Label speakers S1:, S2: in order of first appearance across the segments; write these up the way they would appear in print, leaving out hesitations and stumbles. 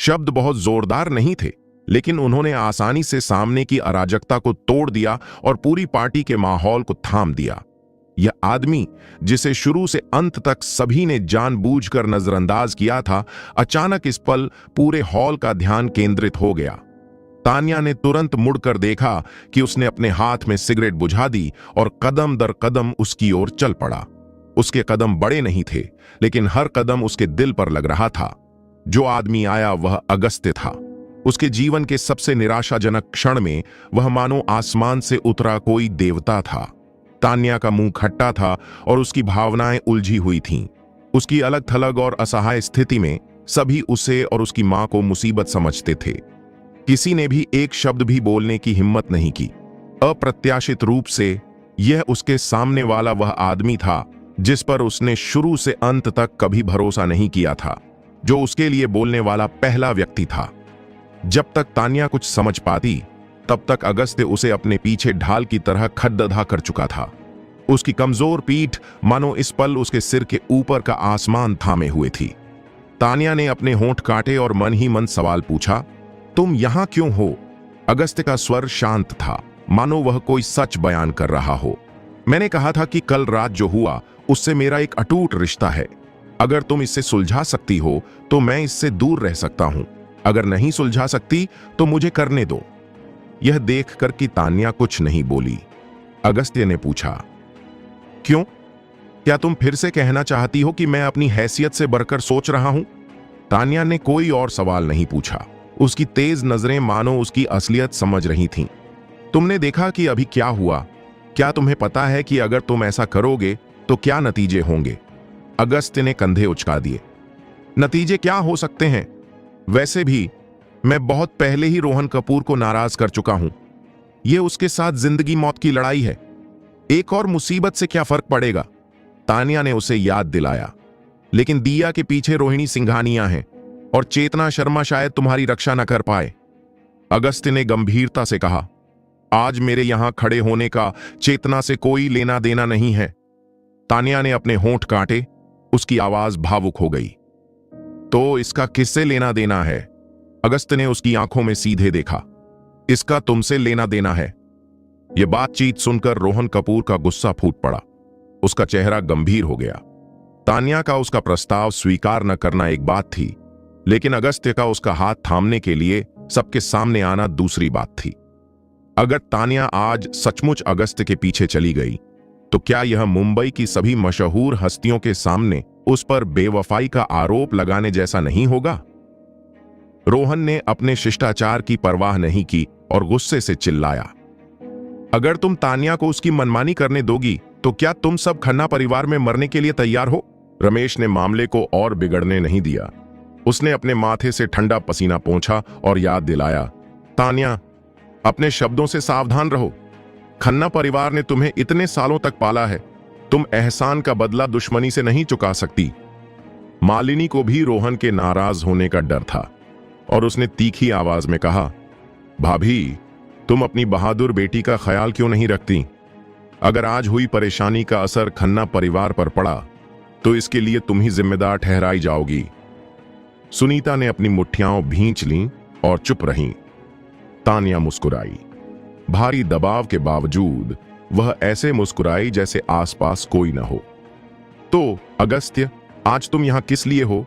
S1: शब्द बहुत जोरदार नहीं थे, लेकिन उन्होंने आसानी से सामने की अराजकता को तोड़ दिया और पूरी पार्टी के माहौल को थाम दिया। यह आदमी, जिसे शुरू से अंत तक सभी ने जानबूझकर नजरअंदाज किया था, अचानक इस पल पूरे हॉल का ध्यान केंद्रित हो गया। तान्या ने तुरंत मुड़कर देखा कि उसने अपने हाथ में सिगरेट बुझा दी और कदम दर कदम उसकी ओर चल पड़ा। उसके कदम बड़े नहीं थे, लेकिन हर कदम उसके दिल पर लग रहा था। जो आदमी आया वह अगस्त्य था। उसके जीवन के सबसे निराशाजनक क्षण में वह मानो आसमान से उतरा कोई देवता था। तान्या का मुंह खट्टा था और उसकी भावनाएं उलझी हुई थीं। उसकी अलग थलग और असहाय स्थिति में सभी उसे और उसकी मां को मुसीबत समझते थे। किसी ने भी एक शब्द भी बोलने की हिम्मत नहीं की। अप्रत्याशित रूप से यह उसके सामने वाला वह आदमी था जिस पर उसने शुरू से अंत तक कभी भरोसा नहीं किया था, जो उसके लिए बोलने वाला पहला व्यक्ति था। जब तक तान्या कुछ समझ पाती, तब तक अगस्त्य उसे अपने पीछे ढाल की तरह खद्दधा कर चुका था। उसकी कमजोर पीठ मानो इस पल उसके सिर के ऊपर का आसमान थामे हुए थी। तान्या ने अपने होंठ काटे और मन ही मन सवाल पूछा, तुम यहां क्यों हो? अगस्त्य का स्वर शांत था, मानो वह कोई सच बयान कर रहा हो। मैंने कहा था कि कल रात जो हुआ उससे मेरा एक अटूट रिश्ता है। अगर तुम इससे सुलझा सकती हो तो मैं इससे दूर रह सकता हूं। अगर नहीं सुलझा सकती तो मुझे करने दो। यह देखकर कि तान्या कुछ नहीं बोली, अगस्त्य ने पूछा, क्यों? क्या तुम फिर से कहना चाहती हो कि मैं अपनी हैसियत से बढ़कर सोच रहा हूं? तान्या ने कोई और सवाल नहीं पूछा। उसकी तेज नजरें मानो उसकी असलियत समझ रही थीं। तुमने देखा कि अभी क्या हुआ। क्या तुम्हें पता है कि अगर तुम ऐसा करोगे तो क्या नतीजे होंगे? अगस्त्य ने कंधे उचका दिए। नतीजे क्या हो सकते हैं? वैसे भी मैं बहुत पहले ही रोहन कपूर को नाराज कर चुका हूं। यह उसके साथ जिंदगी मौत की लड़ाई है। एक और मुसीबत से क्या फर्क पड़ेगा? तान्या ने उसे याद दिलाया। लेकिन दिया के पीछे रोहिणी सिंघानिया हैं और चेतना शर्मा शायद तुम्हारी रक्षा न कर पाए। अगस्त्य ने गंभीरता से कहा, आज मेरे यहां खड़े होने का चेतना से कोई लेना देना नहीं है। तान्या ने अपने होंठ काटे। उसकी आवाज भावुक हो गई। तो इसका किससे लेना देना है? अगस्त्य ने उसकी आंखों में सीधे देखा। इसका तुमसे लेना देना है। यह बातचीत सुनकर रोहन कपूर का गुस्सा फूट पड़ा। उसका चेहरा गंभीर हो गया। तान्या का उसका प्रस्ताव स्वीकार न करना एक बात थी, लेकिन अगस्त्य का उसका हाथ थामने के लिए सबके सामने आना दूसरी बात थी। अगर तान्या आज सचमुच अगस्त्य के पीछे चली गई तो क्या यह मुंबई की सभी मशहूर हस्तियों के सामने उस पर बेवफाई का आरोप लगाने जैसा नहीं होगा? रोहन ने अपने शिष्टाचार की परवाह नहीं की और गुस्से से चिल्लाया, अगर तुम तान्या को उसकी मनमानी करने दोगी तो क्या तुम सब खन्ना परिवार में मरने के लिए तैयार हो? रमेश ने मामले को और बिगड़ने नहीं दिया। उसने अपने माथे से ठंडा पसीना पोंछा और याद दिलाया, तान्या, अपने शब्दों से सावधान रहो। खन्ना परिवार ने तुम्हें इतने सालों तक पाला है। तुम एहसान का बदला दुश्मनी से नहीं चुका सकती। मालिनी को भी रोहन के नाराज होने का डर था और उसने तीखी आवाज में कहा, भाभी, तुम अपनी बहादुर बेटी का ख्याल क्यों नहीं रखती? अगर आज हुई परेशानी का असर खन्ना परिवार पर पड़ा तो इसके लिए तुम ही जिम्मेदार ठहराई जाओगी। सुनीता ने अपनी मुट्ठियां भींच लीं और चुप रहीं। तान्या मुस्कुराई। भारी दबाव के बावजूद वह ऐसे मुस्कुराई जैसे आसपास कोई न हो। तो अगस्त्य, आज तुम यहां किस लिए हो?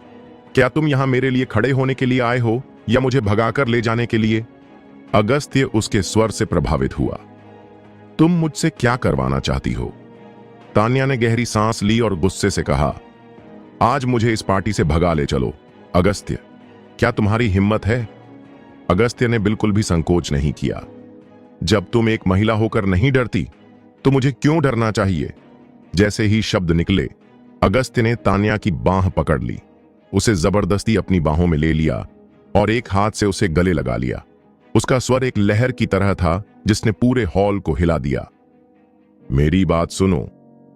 S1: क्या तुम यहां मेरे लिए खड़े होने के लिए आए हो या मुझे भगाकर ले जाने के लिए? अगस्त्य उसके स्वर से प्रभावित हुआ। तुम मुझसे क्या करवाना चाहती हो? तान्या ने गहरी सांस ली और गुस्से से कहा, आज मुझे इस पार्टी से भगा ले चलो। अगस्त्य, क्या तुम्हारी हिम्मत है? अगस्त्य ने बिल्कुल भी संकोच नहीं किया। जब तुम एक महिला होकर नहीं डरती तो मुझे क्यों डरना चाहिए? जैसे ही शब्द निकले, अगस्त्य ने तान्या की बांह पकड़ ली, उसे जबरदस्ती अपनी बाहों में ले लिया और एक हाथ से उसे गले लगा लिया। उसका स्वर एक लहर की तरह था जिसने पूरे हॉल को हिला दिया। मेरी बात सुनो,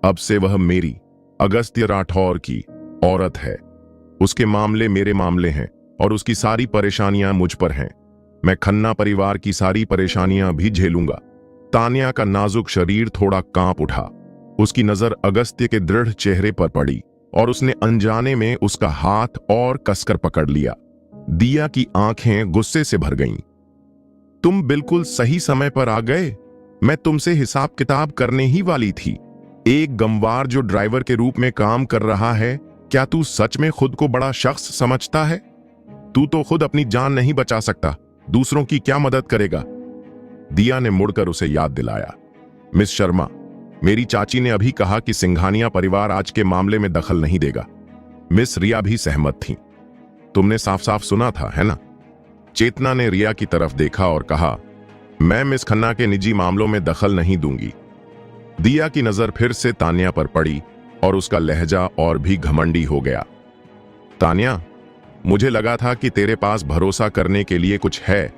S1: अब से वह मेरी, अगस्त्य राठौर की औरत है। उसके मामले मेरे मामले हैं और उसकी सारी परेशानियां मुझ पर हैं। मैं खन्ना परिवार की सारी परेशानियां भी झेलूंगा। तान्या का नाजुक शरीर थोड़ा कांप उठा। उसकी नजर अगस्त्य के दृढ़ चेहरे पर पड़ी और उसने अनजाने में उसका हाथ और कसकर पकड़ लिया। दिया की आंखें गुस्से से भर गईं। तुम बिल्कुल सही समय पर आ गए। मैं तुमसे हिसाब किताब करने ही वाली थी। एक गमवार जो ड्राइवर के रूप में काम कर रहा है, क्या तू सच में खुद को बड़ा शख्स समझता है? तू तो खुद अपनी जान नहीं बचा सकता, दूसरों की क्या मदद करेगा? दिया ने मुड़कर उसे याद दिलाया। मिस शर्मा, मेरी चाची ने अभी कहा कि सिंघानिया परिवार आज के मामले में दखल नहीं देगा। मिस रिया भी सहमत थी। तुमने साफ साफ सुना था, है ना? चेतना ने रिया की तरफ देखा और कहा, मैं मिस खन्ना के निजी मामलों में दखल नहीं दूंगी। दिया की नजर फिर से तान्या पर पड़ी और उसका लहजा और भी घमंडी हो गया। तान्या, मुझे लगा था कि तेरे पास भरोसा करने के लिए कुछ है,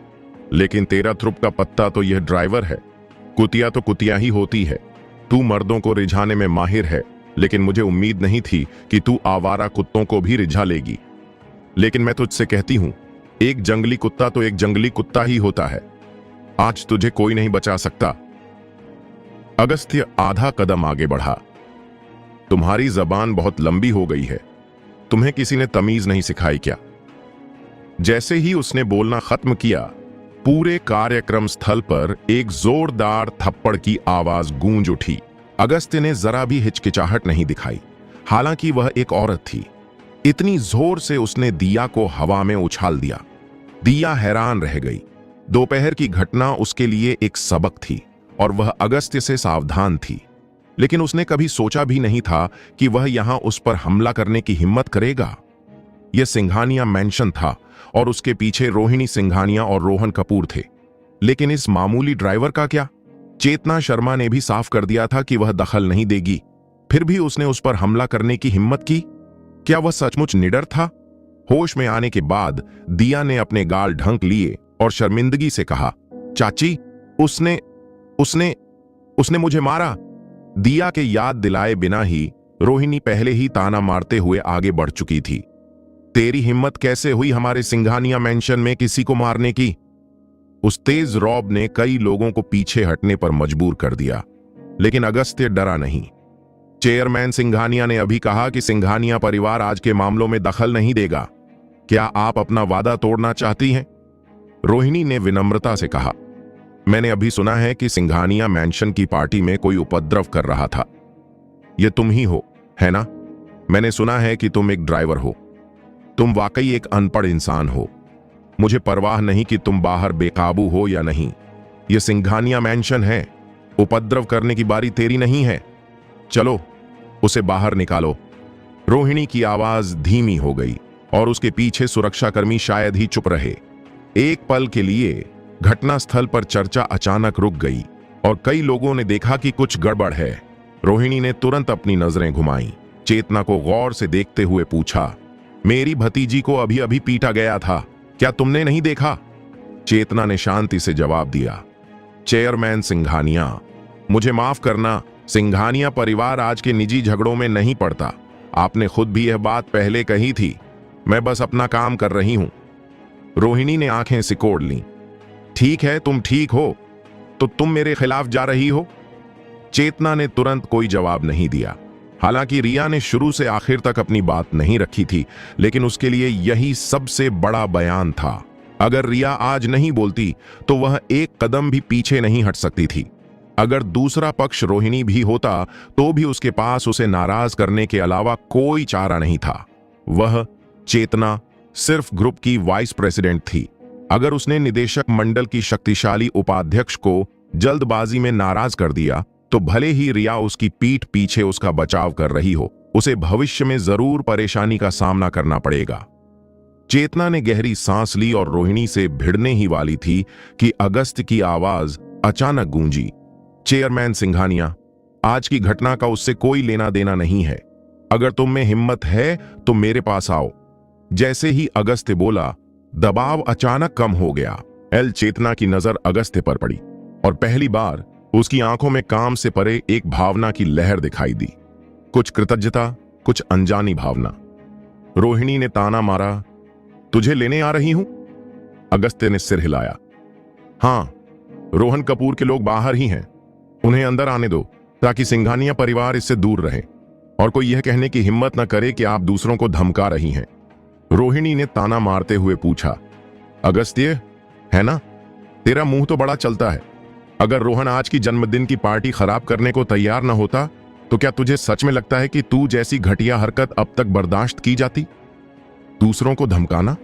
S1: लेकिन तेरा थ्रुप का पत्ता तो यह ड्राइवर है। कुतिया तो कुतिया ही होती है। तू मर्दों को रिझाने में माहिर है, लेकिन मुझे उम्मीद नहीं थी कि तू आवारा कुत्तों को भी रिझा लेगी। लेकिन मैं तुझसे कहती हूं, एक जंगली कुत्ता तो एक जंगली कुत्ता ही होता है। आज तुझे कोई नहीं बचा सकता। अगस्त्य आधा कदम आगे बढ़ा। तुम्हारी जबान बहुत लंबी हो गई है। तुम्हें किसी ने तमीज नहीं सिखाई क्या? जैसे ही उसने बोलना खत्म किया, पूरे कार्यक्रम स्थल पर एक जोरदार थप्पड़ की आवाज गूंज उठी। अगस्त्य ने जरा भी हिचकिचाहट नहीं दिखाई, हालांकि वह एक औरत थी। इतनी जोर से उसने दिया को हवा में उछाल दिया। दिया हैरान रह गई। दोपहर की घटना उसके लिए एक सबक थी और वह अगस्त्य से सावधान थी, लेकिन उसने कभी सोचा भी नहीं था कि वह यहां उस पर हमला करने की हिम्मत करेगा। यह सिंघानिया मैंशन था और उसके पीछे रोहिणी सिंघानिया और रोहन कपूर थे। लेकिन इस मामूली ड्राइवर का क्या? चेतना शर्मा ने भी साफ कर दिया था कि वह दखल नहीं देगी, फिर भी उसने उस पर हमला करने की हिम्मत की। क्या वह सचमुच निडर था? होश में आने के बाद दिया ने अपने गाल ढंक लिए और शर्मिंदगी से कहा, चाची, उसने उसने उसने मुझे मारा। दिया के याद दिलाए बिना ही रोहिणी पहले ही ताना मारते हुए आगे बढ़ चुकी थी। तेरी हिम्मत कैसे हुई हमारे सिंघानिया मेंशन में किसी को मारने की? उस तेज रौब ने कई लोगों को पीछे हटने पर मजबूर कर दिया, लेकिन अगस्त्य डरा नहीं। चेयरमैन सिंघानिया ने अभी कहा कि सिंघानिया परिवार आज के मामलों में दखल नहीं देगा। क्या आप अपना वादा तोड़ना चाहती हैं? रोहिणी ने विनम्रता से कहा, मैंने अभी सुना है कि सिंघानिया मैंशन की पार्टी में कोई उपद्रव कर रहा था। यह तुम ही हो, है ना? मैंने सुना है कि तुम एक ड्राइवर हो। तुम वाकई एक अनपढ़ इंसान हो। मुझे परवाह नहीं कि तुम बाहर बेकाबू हो या नहीं। यह सिंघानिया मैंशन है। उपद्रव करने की बारी तेरी नहीं है। चलो, उसे बाहर निकालो। रोहिणी की आवाज धीमी हो गई और उसके पीछे सुरक्षाकर्मी शायद ही चुप रहे। एक पल के लिए घटनास्थल पर चर्चा अचानक रुक गई और कई लोगों ने देखा कि कुछ गड़बड़ है। रोहिणी ने तुरंत अपनी नजरें घुमाई। चेतना को गौर से देखते हुए पूछा, मेरी भतीजी को अभी अभी पीटा गया था, क्या तुमने नहीं देखा? चेतना ने शांति से जवाब दिया, चेयरमैन सिंघानिया, मुझे माफ करना, सिंघानिया परिवार आज के निजी झगड़ों में नहीं पड़ता। आपने खुद भी यह बात पहले कही थी। मैं बस अपना काम कर रही हूं। रोहिणी ने आंखें सिकोड़ लीं। ठीक है, तुम ठीक हो तो तुम मेरे खिलाफ जा रही हो? चेतना ने तुरंत कोई जवाब नहीं दिया। हालांकि रिया ने शुरू से आखिर तक अपनी बात नहीं रखी थी, लेकिन उसके लिए यही सबसे बड़ा बयान था। अगर रिया आज नहीं बोलती तो वह एक कदम भी पीछे नहीं हट सकती थी। अगर दूसरा पक्ष रोहिणी भी होता तो भी उसके पास उसे नाराज करने के अलावा कोई चारा नहीं था। वह चेतना सिर्फ ग्रुप की वाइस प्रेसिडेंट थी। अगर उसने निदेशक मंडल की शक्तिशाली उपाध्यक्ष को जल्दबाजी में नाराज कर दिया तो भले ही रिया उसकी पीठ पीछे उसका बचाव कर रही हो, उसे भविष्य में जरूर परेशानी का सामना करना पड़ेगा। चेतना ने गहरी सांस ली और रोहिणी से भिड़ने ही वाली थी कि अगस्त की आवाज अचानक गूंजी, चेयरमैन सिंघानिया, आज की घटना का उससे कोई लेना देना नहीं है। अगर तुम में हिम्मत है तो मेरे पास आओ। जैसे ही अगस्त्य बोला, दबाव अचानक कम हो गया। चेतना की नजर अगस्त्य पर पड़ी और पहली बार उसकी आंखों में काम से परे एक भावना की लहर दिखाई दी। कुछ कृतज्ञता, कुछ अनजानी भावना। रोहिणी ने ताना मारा, तुझे लेने आ रही हूं? अगस्त्य ने सिर हिलाया। हां, रोहन कपूर के लोग बाहर ही हैं। उन्हें अंदर आने दो ताकि सिंघानिया परिवार इससे दूर रहे और कोई यह कहने की हिम्मत न करे कि आप दूसरों को धमका रही हैं। रोहिणी ने ताना मारते हुए पूछा। अगस्त्य, है ना? तेरा मुंह तो बड़ा चलता है। अगर रोहन आज की जन्मदिन की पार्टी खराब करने को तैयार न होता तो क्या तुझे सच में लगता है कि तू जैसी घटिया हरकत अब तक बर्दाश्त की जाती? दूसरों को धमकाना?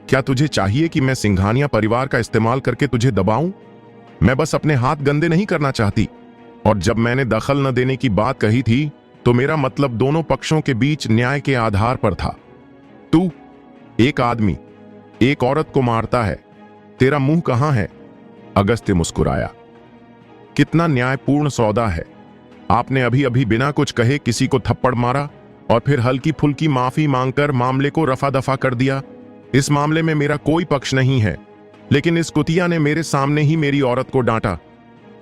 S1: क्या तुझे चाहिए कि मैं सिंघानिया परिवार का इस्तेमाल करके तुझे दबाऊं? मैं बस अपने हाथ गंदे नहीं करना चाहती। और जब मैंने दखल न देने की बात कही थी तो मेरा मतलब दोनों पक्षों के बीच न्याय के आधार पर था। तू एक आदमी एक औरत को मारता है, तेरा मुंह कहां है? अगस्त्य मुस्कुराया। कितना न्यायपूर्ण सौदा है। आपने अभी अभी बिना कुछ कहे किसी को थप्पड़ मारा और फिर हल्की फुल्की माफी मांगकर मामले को रफा दफा कर दिया। इस मामले में मेरा कोई पक्ष नहीं है, लेकिन इस कुतिया ने मेरे सामने ही मेरी औरत को डांटा।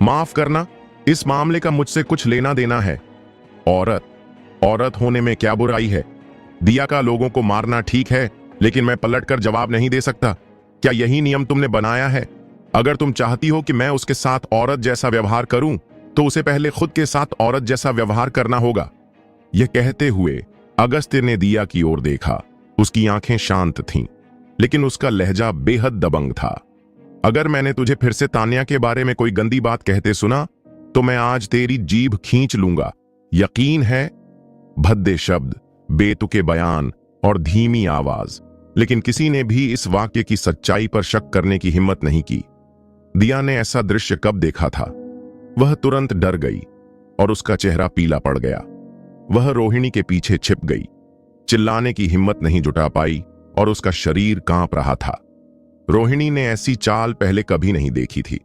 S1: माफ करना, इस मामले का मुझसे कुछ लेना देना है। औरत होने में क्या बुराई है? दिया का लोगों को मारना ठीक है, लेकिन मैं पलटकर जवाब नहीं दे सकता। क्या यही नियम तुमने बनाया है? अगर तुम चाहती हो कि मैं उसके साथ औरत जैसा व्यवहार करूं, तो उसे पहले खुद के साथ औरत जैसा व्यवहार करना होगा। यह कहते हुए अगस्त्य ने दिया की ओर देखा। उसकी आंखें शांत थीं, लेकिन उसका लहजा बेहद दबंग था। अगर मैंने तुझे फिर से तान्या के बारे में कोई गंदी बात कहते सुना तो मैं आज तेरी जीभ खींच लूंगा। यकीन है। भद्दे शब्द, बेतुके बयान और धीमी आवाज, लेकिन किसी ने भी इस वाक्य की सच्चाई पर शक करने की हिम्मत नहीं की। दिया ने ऐसा दृश्य कब देखा था? वह तुरंत डर गई और उसका चेहरा पीला पड़ गया। वह रोहिणी के पीछे छिप गई, चिल्लाने की हिम्मत नहीं जुटा पाई और उसका शरीर कांप रहा था। रोहिणी ने ऐसी चाल पहले कभी नहीं देखी थी।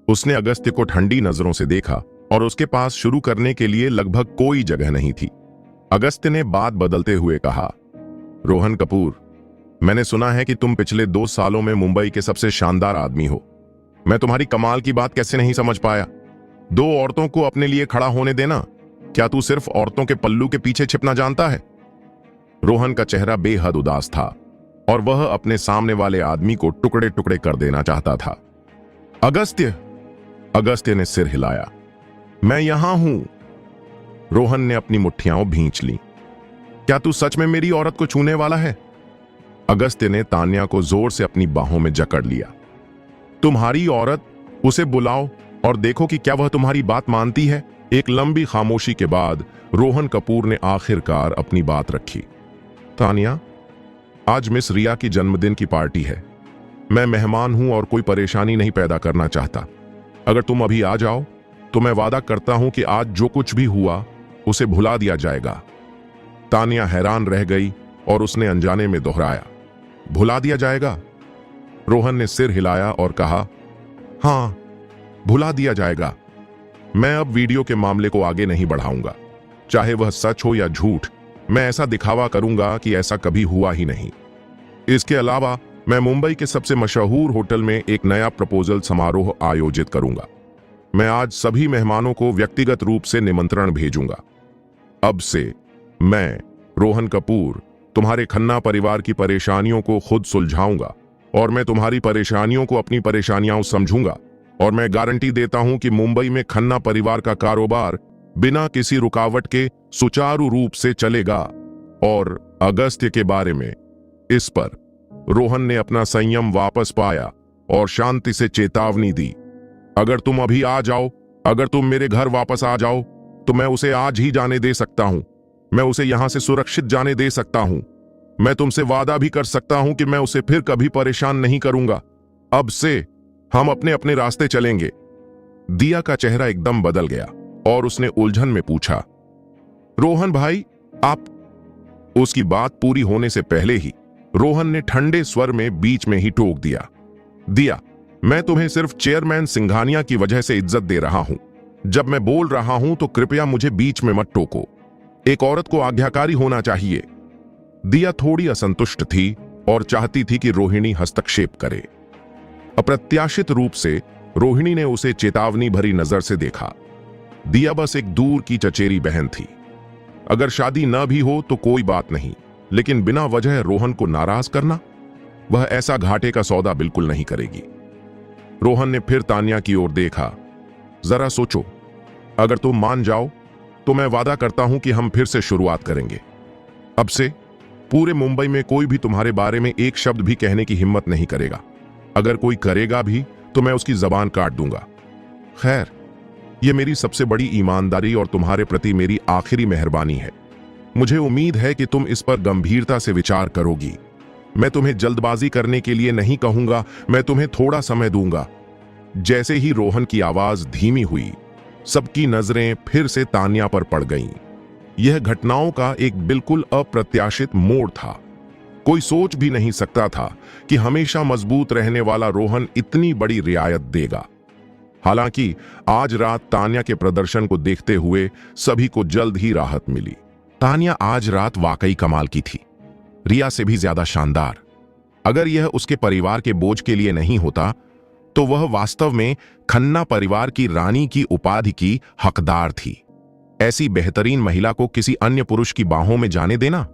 S1: उसने अगस्त्य को ठंडी नजरों से देखा और उसके पास शुरू करने के लिए लगभग कोई जगह नहीं थी। अगस्त्य ने बात बदलते हुए कहा, रोहन कपूर, मैंने सुना है कि तुम पिछले 2 सालों में मुंबई के सबसे शानदार आदमी हो। मैं तुम्हारी कमाल की बात कैसे नहीं समझ पाया? 2 औरतों को अपने लिए खड़ा होने देना, क्या तू सिर्फ औरतों के पल्लू के पीछे छिपना जानता है? रोहन का चेहरा बेहद उदास था और वह अपने सामने वाले आदमी को टुकड़े टुकड़े कर देना चाहता था। अगस्त्य ने सिर हिलाया। मैं यहां हूं। रोहन ने अपनी मुट्ठियां भींच ली। क्या तू सच में मेरी औरत को छूने वाला है? अगस्त्य ने तान्या को जोर से अपनी बाहों में जकड़ लिया। तुम्हारी औरत? उसे बुलाओ और देखो कि क्या वह तुम्हारी बात मानती है। एक लंबी खामोशी के बाद रोहन कपूर ने आखिरकार अपनी बात रखी। तान्या, आज मिस रिया की जन्मदिन की पार्टी है। मैं मेहमान हूं और कोई परेशानी नहीं पैदा करना चाहता। अगर तुम अभी आ जाओ तो मैं वादा करता हूं कि आज जो कुछ भी हुआ उसे भुला दिया जाएगा। तान्या हैरान रह गई और उसने अनजाने में दोहराया, भुला दिया जाएगा? रोहन ने सिर हिलाया और कहा, हां, भुला दिया जाएगा। मैं अब वीडियो के मामले को आगे नहीं बढ़ाऊंगा। चाहे वह सच हो या झूठ, मैं ऐसा दिखावा करूंगा कि ऐसा कभी हुआ ही नहीं। इसके अलावा मैं मुंबई के सबसे मशहूर होटल में एक नया प्रपोजल समारोह आयोजित करूंगा। मैं आज सभी मेहमानों को व्यक्तिगत रूप से निमंत्रण भेजूंगा। अब से मैं, रोहन कपूर, तुम्हारे खन्ना परिवार की परेशानियों को खुद सुलझाऊंगा और मैं तुम्हारी परेशानियों को अपनी परेशानियां समझूंगा। और मैं गारंटी देता हूं कि मुंबई में खन्ना परिवार का कारोबार बिना किसी रुकावट के सुचारू रूप से चलेगा। और अगस्त्य के बारे में, इस पर रोहन ने अपना संयम वापस पाया और शांति से चेतावनी दी। अगर तुम अभी आ जाओ, अगर तुम मेरे घर वापस आ जाओ तो मैं उसे आज ही जाने दे सकता हूं। मैं उसे यहां से सुरक्षित जाने दे सकता हूं। मैं तुमसे वादा भी कर सकता हूं कि मैं उसे फिर कभी परेशान नहीं करूंगा। अब से हम अपने अपने रास्ते चलेंगे। दिया का चेहरा एकदम बदल गया और उसने उलझन में पूछा, रोहन भाई, आप? उसकी बात पूरी होने से पहले ही रोहन ने ठंडे स्वर में बीच में ही टोक दिया, दिया, मैं तुम्हें सिर्फ चेयरमैन सिंघानिया की वजह से इज्जत दे रहा हूं। जब मैं बोल रहा हूं तो कृपया मुझे बीच में मत टोको। एक औरत को आज्ञाकारी होना चाहिए। दिया थोड़ी असंतुष्ट थी और चाहती थी कि रोहिणी हस्तक्षेप करे। अप्रत्याशित रूप से रोहिणी ने उसे चेतावनी भरी नजर से देखा। दिया बस एक दूर की चचेरी बहन थी। अगर शादी न भी हो तो कोई बात नहीं, लेकिन बिना वजह रोहन को नाराज करना, वह ऐसा घाटे का सौदा बिल्कुल नहीं करेगी। रोहन ने फिर तान्या की ओर देखा। जरा सोचो, अगर तुम मान जाओ तो मैं वादा करता हूं कि हम फिर से शुरुआत करेंगे। अब से पूरे मुंबई में कोई भी तुम्हारे बारे में एक शब्द भी कहने की हिम्मत नहीं करेगा। अगर कोई करेगा भी तो मैं उसकी जबान काट दूंगा। खैर, यह मेरी सबसे बड़ी ईमानदारी और तुम्हारे प्रति मेरी आखिरी मेहरबानी है। मुझे उम्मीद है कि तुम इस पर गंभीरता से विचार करोगी। मैं तुम्हें जल्दबाजी करने के लिए नहीं कहूंगा, मैं तुम्हें थोड़ा समय दूंगा। जैसे ही रोहन की आवाज धीमी हुई, सबकी नजरें फिर से तान्या पर पड़ गईं। यह घटनाओं का एक बिल्कुल अप्रत्याशित मोड़ था। कोई सोच भी नहीं सकता था कि हमेशा मजबूत रहने वाला रोहन इतनी बड़ी रियायत देगा। हालांकि आज रात तान्या के प्रदर्शन को देखते हुए सभी को जल्द ही राहत मिली। तान्या आज रात वाकई कमाल की थी, रिया से भी ज्यादा शानदार। अगर यह उसके परिवार के बोझ के लिए नहीं होता तो वह वास्तव में खन्ना परिवार की रानी की उपाधि की हकदार थी। ऐसी बेहतरीन महिला को किसी अन्य पुरुष की बाहों में जाने देना?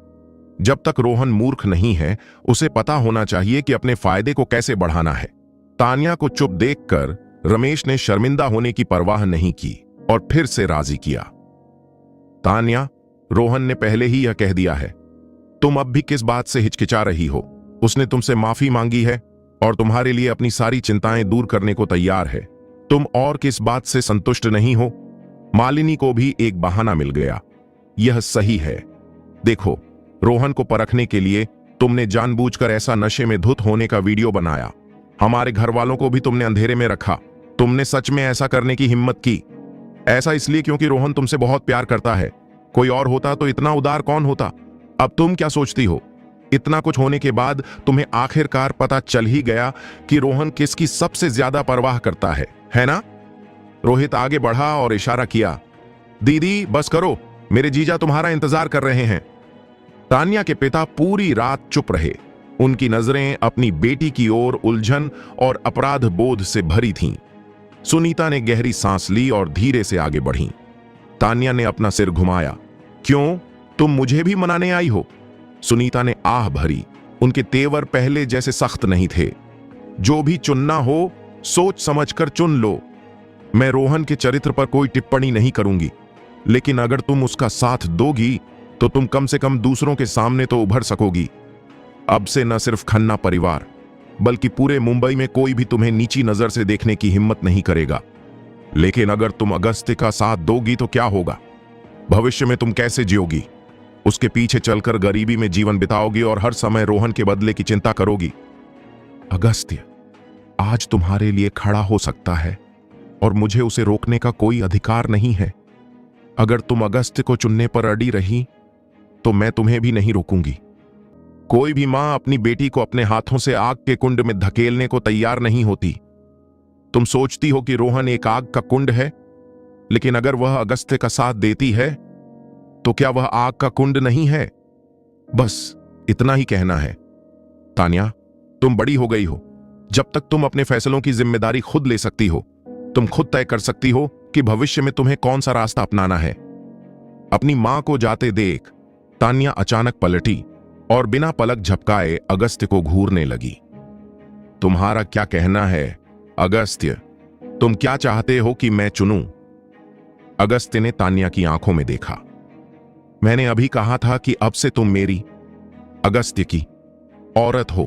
S1: जब तक रोहन मूर्ख नहीं है, उसे पता होना चाहिए कि अपने फायदे को कैसे बढ़ाना है। तान्या को चुप देखकर रमेश ने शर्मिंदा होने की परवाह नहीं की और फिर से राजी किया। तान्या, रोहन ने पहले ही यह कह दिया है, तुम अब भी किस बात से हिचकिचा रही हो? उसने तुमसे माफी मांगी है और तुम्हारे लिए अपनी सारी चिंताएं दूर करने को तैयार है। तुम और किस बात से संतुष्ट नहीं हो? मालिनी को भी एक बहाना मिल गया। यह सही है। देखो, रोहन को परखने के लिए तुमने जानबूझकर ऐसा नशे में धुत होने का वीडियो बनाया। हमारे घर वालों को भी तुमने अंधेरे में रखा। तुमने सच में ऐसा करने की हिम्मत की? ऐसा इसलिए क्योंकि रोहन तुमसे बहुत प्यार करता है। कोई और होता तो इतना उदार कौन होता? अब तुम क्या सोचती हो? इतना कुछ होने के बाद तुम्हें आखिरकार पता चल ही गया कि रोहन किसकी सबसे ज्यादा परवाह करता है ना? रोहित आगे बढ़ा और इशारा किया। दीदी बस करो, मेरे जीजा तुम्हारा इंतजार कर रहे हैं। तान्या के पिता पूरी रात चुप रहे। उनकी नजरें अपनी बेटी की ओर उलझन और अपराध बोध से भरी थीं। सुनीता ने गहरी सांस ली और धीरे से आगे बढ़ी। तान्या ने अपना सिर घुमाया। क्यों, तुम मुझे भी मनाने आई हो? सुनीता ने आह भरी। उनके तेवर पहले जैसे सख्त नहीं थे। जो भी चुनना हो सोच समझकर चुन लो। मैं रोहन के चरित्र पर कोई टिप्पणी नहीं करूंगी, लेकिन अगर तुम उसका साथ दोगी तो तुम कम से कम दूसरों के सामने तो उभर सकोगी। अब से न सिर्फ खन्ना परिवार बल्कि पूरे मुंबई में कोई भी तुम्हें नीची नजर से देखने की हिम्मत नहीं करेगा। लेकिन अगर तुम अगस्त्य का साथ दोगी तो क्या होगा? भविष्य में तुम कैसे जियोगी? उसके पीछे चलकर गरीबी में जीवन बिताओगी और हर समय रोहन के बदले की चिंता करोगी। अगस्त्य आज तुम्हारे लिए खड़ा हो सकता है और मुझे उसे रोकने का कोई अधिकार नहीं है। अगर तुम अगस्त्य को चुनने पर अड़ी रही तो मैं तुम्हें भी नहीं रोकूंगी। कोई भी मां अपनी बेटी को अपने हाथों से आग के कुंड में धकेलने को तैयार नहीं होती। तुम सोचती हो कि रोहन एक आग का कुंड है, लेकिन अगर वह अगस्त्य का साथ देती है तो क्या वह आग का कुंड नहीं है? बस इतना ही कहना है। तान्या, तुम बड़ी हो गई हो। जब तक तुम अपने फैसलों की जिम्मेदारी खुद ले सकती हो, तुम खुद तय कर सकती हो कि भविष्य में तुम्हें कौन सा रास्ता अपनाना है। अपनी मां को जाते देख तान्या अचानक पलटी और बिना पलक झपकाए अगस्त्य को घूरने लगी। तुम्हारा क्या कहना है अगस्त्य? तुम क्या चाहते हो कि मैं चुनूं? अगस्त्य ने तान्या की आंखों में देखा। मैंने अभी कहा था कि अब से तुम मेरी, अगस्त्य की औरत हो।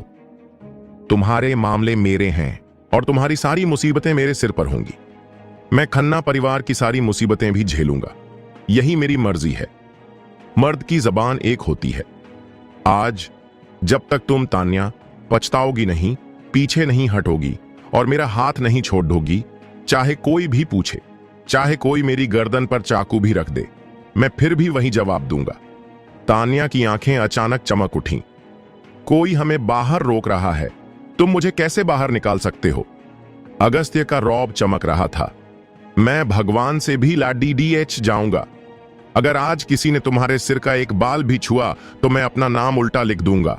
S1: तुम्हारे मामले मेरे हैं और तुम्हारी सारी मुसीबतें मेरे सिर पर होंगी। मैं खन्ना परिवार की सारी मुसीबतें भी झेलूंगा। यही मेरी मर्जी है। मर्द की जबान एक होती है। आज जब तक तुम तान्या पछताओगी नहीं, पीछे नहीं हटोगी और मेरा हाथ नहीं छोड़ दोगी, चाहे कोई भी पूछे, चाहे कोई मेरी गर्दन पर चाकू भी रख दे, मैं फिर भी वही जवाब दूंगा। तान्या की आंखें अचानक चमक उठीं। कोई हमें बाहर रोक रहा है, तुम मुझे कैसे बाहर निकाल सकते हो? अगस्त्य का रौब चमक रहा था। मैं भगवान से भी लाडीडीएच जाऊंगा। अगर आज किसी ने तुम्हारे सिर का एक बाल भी छुआ तो मैं अपना नाम उल्टा लिख दूंगा।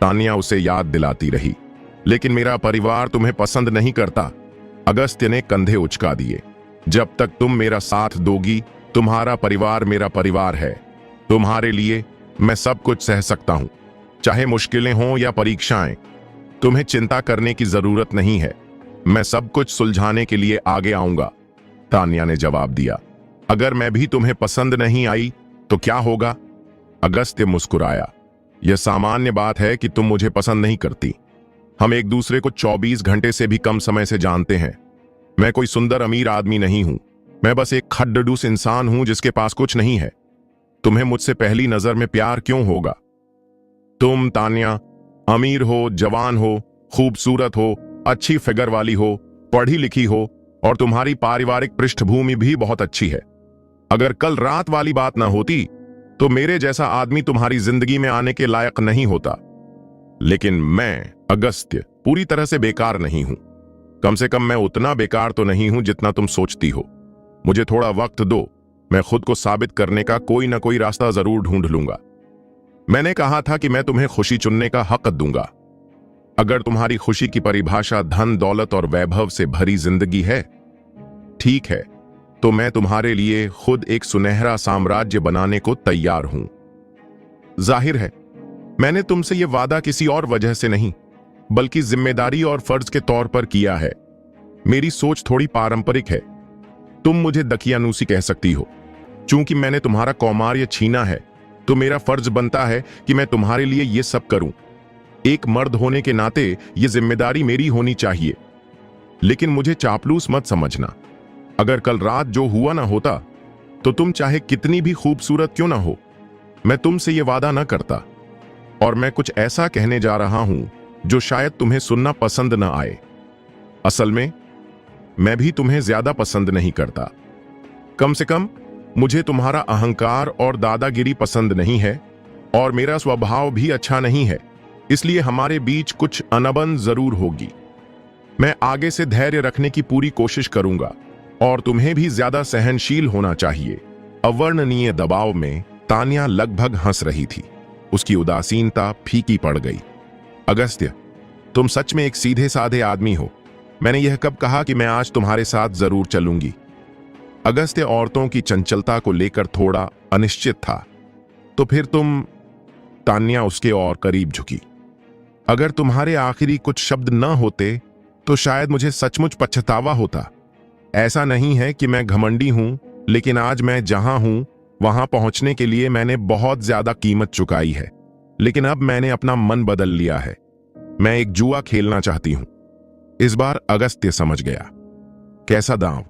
S1: तान्या उसे याद दिलाती रही। लेकिन मेरा परिवार तुम्हें पसंद नहीं करता। अगस्त्य ने कंधे उचका दिए। जब तक तुम मेरा साथ दोगी, तुम्हारा परिवार मेरा परिवार है। तुम्हारे लिए मैं सब कुछ सह सकता हूं, चाहे मुश्किलें हों या परीक्षाएं। तुम्हें चिंता करने की जरूरत नहीं है। मैं सब कुछ सुलझाने के लिए आगे आऊंगा। तान्या ने जवाब दिया। अगर मैं भी तुम्हें पसंद नहीं आई तो क्या होगा? अगस्त्य मुस्कुराया। यह सामान्य बात है कि तुम मुझे पसंद नहीं करती। हम एक दूसरे को 24 घंटे से भी कम समय से जानते हैं। मैं कोई सुंदर अमीर आदमी नहीं हूं। मैं बस एक खड्डूस इंसान हूं जिसके पास कुछ नहीं है। तुम्हें मुझसे पहली नजर में प्यार क्यों होगा? तुम तान्या अमीर हो, जवान हो, खूबसूरत हो, अच्छी फिगर वाली हो, पढ़ी लिखी हो और तुम्हारी पारिवारिक पृष्ठभूमि भी बहुत अच्छी है। अगर कल रात वाली बात ना होती तो मेरे जैसा आदमी तुम्हारी जिंदगी में आने के लायक नहीं होता। लेकिन मैं अगस्त्य पूरी तरह से बेकार नहीं हूं। कम से कम मैं उतना बेकार तो नहीं हूं जितना तुम सोचती हो। मुझे थोड़ा वक्त दो, मैं खुद को साबित करने का कोई ना कोई रास्ता जरूर ढूंढ लूंगा। मैंने कहा था कि मैं तुम्हें खुशी चुनने का हक दूंगा। अगर तुम्हारी खुशी की परिभाषा धन, दौलत और वैभव से भरी जिंदगी है, ठीक है, तो मैं तुम्हारे लिए खुद एक सुनहरा साम्राज्य बनाने को तैयार हूं। जाहिर है, मैंने तुमसे यह वादा किसी और वजह से नहीं, बल्कि जिम्मेदारी और फर्ज के तौर पर किया है। मेरी सोच थोड़ी पारंपरिक है। तुम मुझे दकियानूसी कह सकती हो। चूंकि मैंने तुम्हारा कौमार्य छीना है, तो मेरा फर्ज बनता है कि मैं तुम्हारे लिए यह सब करूं। एक मर्द होने के नाते यह जिम्मेदारी मेरी होनी चाहिए। लेकिन मुझे चापलूस मत समझना। अगर कल रात जो हुआ ना होता, तो तुम चाहे कितनी भी खूबसूरत क्यों ना हो, मैं तुमसे यह वादा ना करता। और मैं कुछ ऐसा कहने जा रहा हूं जो शायद तुम्हें सुनना पसंद ना आए। असल में मैं भी तुम्हें ज्यादा पसंद नहीं करता। कम से कम मुझे तुम्हारा अहंकार और दादागिरी पसंद नहीं है, और मेरा स्वभाव भी अच्छा नहीं है। इसलिए हमारे बीच कुछ अनबन जरूर होगी। मैं आगे से धैर्य रखने की पूरी कोशिश करूंगा, और तुम्हें भी ज्यादा सहनशील होना चाहिए। अवर्णनीय दबाव में तान्या लगभग हंस रही थी। उसकी उदासीनता फीकी पड़ गई। अगस्त्य, तुम सच में एक सीधे साधे आदमी हो। मैंने यह कब कहा कि मैं आज तुम्हारे साथ जरूर चलूंगी? अगस्त्य औरतों की चंचलता को लेकर थोड़ा अनिश्चित था। तो फिर तुम? तान्या उसके और करीब झुकी। अगर तुम्हारे आखिरी कुछ शब्द न होते तो शायद मुझे सचमुच पछतावा होता। ऐसा नहीं है कि मैं घमंडी हूं, लेकिन आज मैं जहां हूं वहां पहुंचने के लिए मैंने बहुत ज्यादा कीमत चुकाई है। लेकिन अब मैंने अपना मन बदल लिया है। मैं एक जुआ खेलना चाहती हूं। इस बार अगस्त्य समझ गया। कैसा दांव?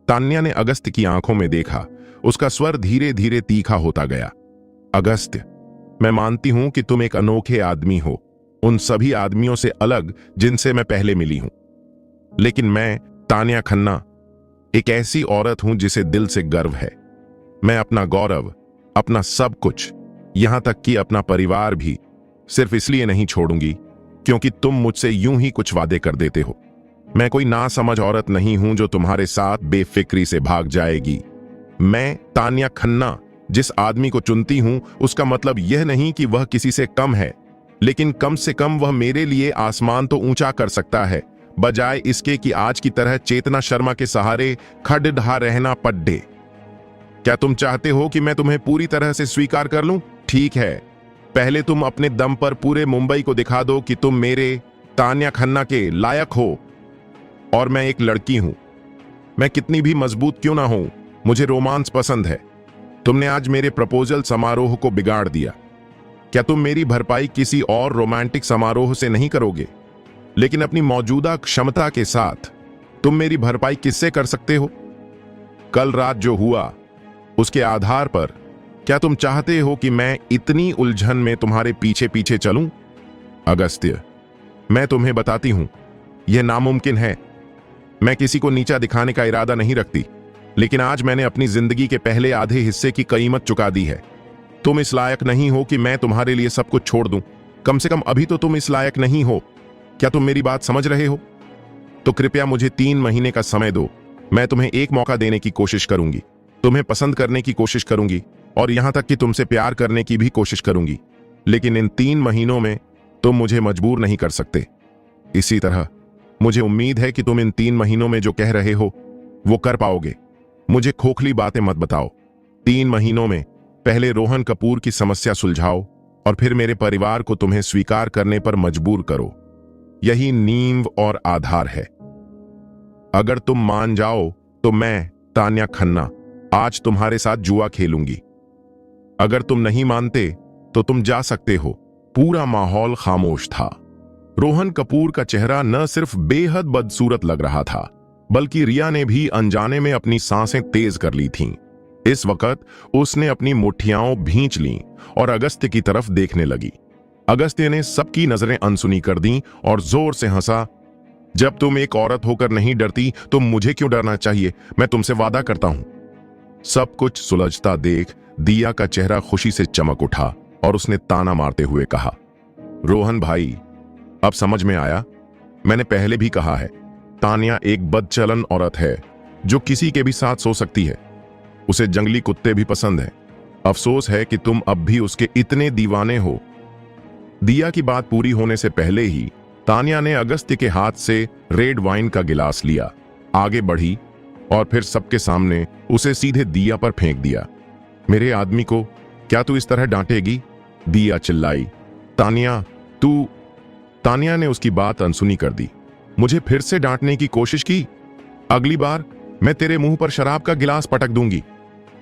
S1: तान्या ने अगस्त्य की आंखों में देखा। उसका स्वर धीरे धीरे तीखा होता गया। अगस्त्य, मैं मानती हूं कि तुम एक अनोखे आदमी हो, उन सभी आदमियों से अलग जिनसे मैं पहले मिली हूं। लेकिन मैं, तान्या खन्ना, एक ऐसी औरत हूं जिसे दिल से गर्व है। मैं अपना गौरव, अपना सब कुछ, यहां तक कि अपना परिवार भी सिर्फ इसलिए नहीं छोड़ूंगी क्योंकि तुम मुझसे यूं ही कुछ वादे कर देते हो। मैं कोई नासमझ औरत नहीं हूं जो तुम्हारे साथ बेफिक्री से भाग जाएगी। मैं, तान्या खन्ना, जिस आदमी को चुनती हूं उसका मतलब यह नहीं कि वह किसी से कम है, लेकिन कम से कम वह मेरे लिए आसमान तो ऊंचा कर सकता है, बजाय इसके कि आज की तरह चेतना शर्मा के सहारे खड्डा रहना पड्डे। क्या तुम चाहते हो कि मैं तुम्हें पूरी तरह से स्वीकार कर लूं? ठीक है, पहले तुम अपने दम पर पूरे मुंबई को दिखा दो कि तुम मेरे, तान्या खन्ना के लायक हो। और मैं एक लड़की हूं। मैं कितनी भी मजबूत क्यों ना हूं, मुझे रोमांस पसंद है। तुमने आज मेरे प्रपोजल समारोह को बिगाड़ दिया। क्या तुम मेरी भरपाई किसी और रोमांटिक समारोह से नहीं करोगे? लेकिन अपनी मौजूदा क्षमता के साथ तुम मेरी भरपाई किससे कर सकते हो? कल रात जो हुआ उसके आधार पर क्या तुम चाहते हो कि मैं इतनी उलझन में तुम्हारे पीछे पीछे चलूं? अगस्त्य, मैं तुम्हें बताती हूं, यह नामुमकिन है। मैं किसी को नीचा दिखाने का इरादा नहीं रखती, लेकिन आज मैंने अपनी जिंदगी के पहले आधे हिस्से की कीमत चुका दी है। तुम इस लायक नहीं हो कि मैं तुम्हारे लिए सब कुछ छोड़ दूं। कम से कम अभी तो तुम इस लायक नहीं हो। क्या तुम मेरी बात समझ रहे हो? तो कृपया मुझे 3 महीने का समय दो। मैं तुम्हें एक मौका देने की कोशिश करूंगी, तुम्हें पसंद करने की कोशिश करूंगी, और यहां तक कि तुमसे प्यार करने की भी कोशिश करूंगी। लेकिन इन 3 महीनों में तुम मुझे मजबूर नहीं कर सकते। इसी तरह मुझे उम्मीद है कि तुम इन 3 महीनों में जो कह रहे हो वो कर पाओगे। मुझे खोखली बातें मत बताओ। 3 महीनों में पहले रोहन कपूर की समस्या सुलझाओ और फिर मेरे परिवार को तुम्हें स्वीकार करने पर मजबूर करो। यही नींव और आधार है। अगर तुम मान जाओ तो मैं, तान्या खन्ना, आज तुम्हारे साथ जुआ खेलूंगी। अगर तुम नहीं मानते तो तुम जा सकते हो। पूरा माहौल खामोश था। रोहन कपूर का चेहरा न सिर्फ बेहद बदसूरत लग रहा था, बल्कि रिया ने भी अनजाने में अपनी सांसें तेज कर ली थीं। इस वक्त उसने अपनी मुट्ठियां भींच लीं और अगस्त्य की तरफ देखने लगी। अगस्त्य ने सबकी नजरें अनसुनी कर दीं और जोर से हंसा। जब तुम एक औरत होकर नहीं डरती तो मुझे क्यों डरना चाहिए? मैं तुमसे वादा करता हूं। सब कुछ सुलझता देख दिया का चेहरा खुशी से चमक उठा और उसने ताना मारते हुए कहा, रोहन भाई, अब समझ में आया। मैंने पहले भी कहा है, तान्या एक बदचलन औरत है जो किसी के भी साथ सो सकती है। उसे जंगली कुत्ते भी पसंद हैं। अफसोस है कि तुम अब भी उसके इतने दीवाने हो। दिया की बात पूरी होने से पहले ही तान्या ने अगस्त्य के हाथ से रेड वाइन का गिलास लिया, आगे बढ़ी और फिर सबके सामने उसे सीधे दिया पर फेंक दिया। मेरे आदमी को क्या तू इस तरह डांटेगी? दिया चिल्लाई। तान्या ने उसकी बात अनसुनी कर दी। मुझे फिर से डांटने की कोशिश की? अगली बार मैं तेरे मुंह पर शराब का गिलास पटक दूंगी।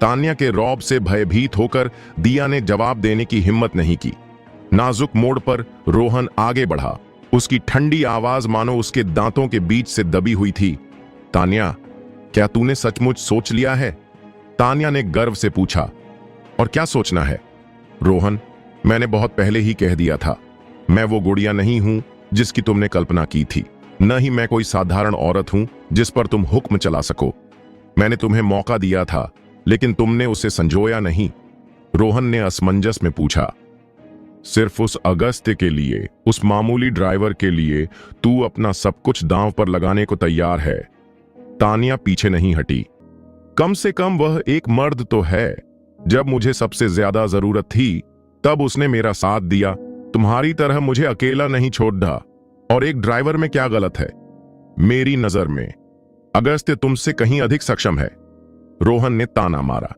S1: तान्या के रौब से भयभीत होकर दिया ने जवाब देने की हिम्मत नहीं की। नाजुक मोड़ पर रोहन आगे बढ़ा। उसकी ठंडी आवाज मानो उसके दांतों के बीच से दबी हुई थी। तान्या, क्या तूने सचमुच सोच लिया है? तान्या ने गर्व से पूछा। और क्या सोचना है? रोहन, मैंने बहुत पहले ही कह दिया था, मैं वो गुड़िया नहीं हूं जिसकी तुमने कल्पना की थी। न ही मैं कोई साधारण औरत हूं जिस पर तुम हुक्म चला सको। मैंने तुम्हें मौका दिया था, लेकिन तुमने उसे संजोया नहीं। रोहन ने असमंजस में पूछा। सिर्फ उस अगस्त्य के लिए, उस मामूली ड्राइवर के लिए तू अपना सब कुछ दांव पर लगाने को तैयार है? तान्या पीछे नहीं हटी। कम से कम वह एक मर्द तो है। जब मुझे सबसे ज्यादा जरूरत थी तब उसने मेरा साथ दिया। तुम्हारी तरह मुझे अकेला नहीं छोड़ा। और एक ड्राइवर में क्या गलत है? मेरी नजर में अगस्त्य तुमसे कहीं अधिक सक्षम है। रोहन ने ताना मारा।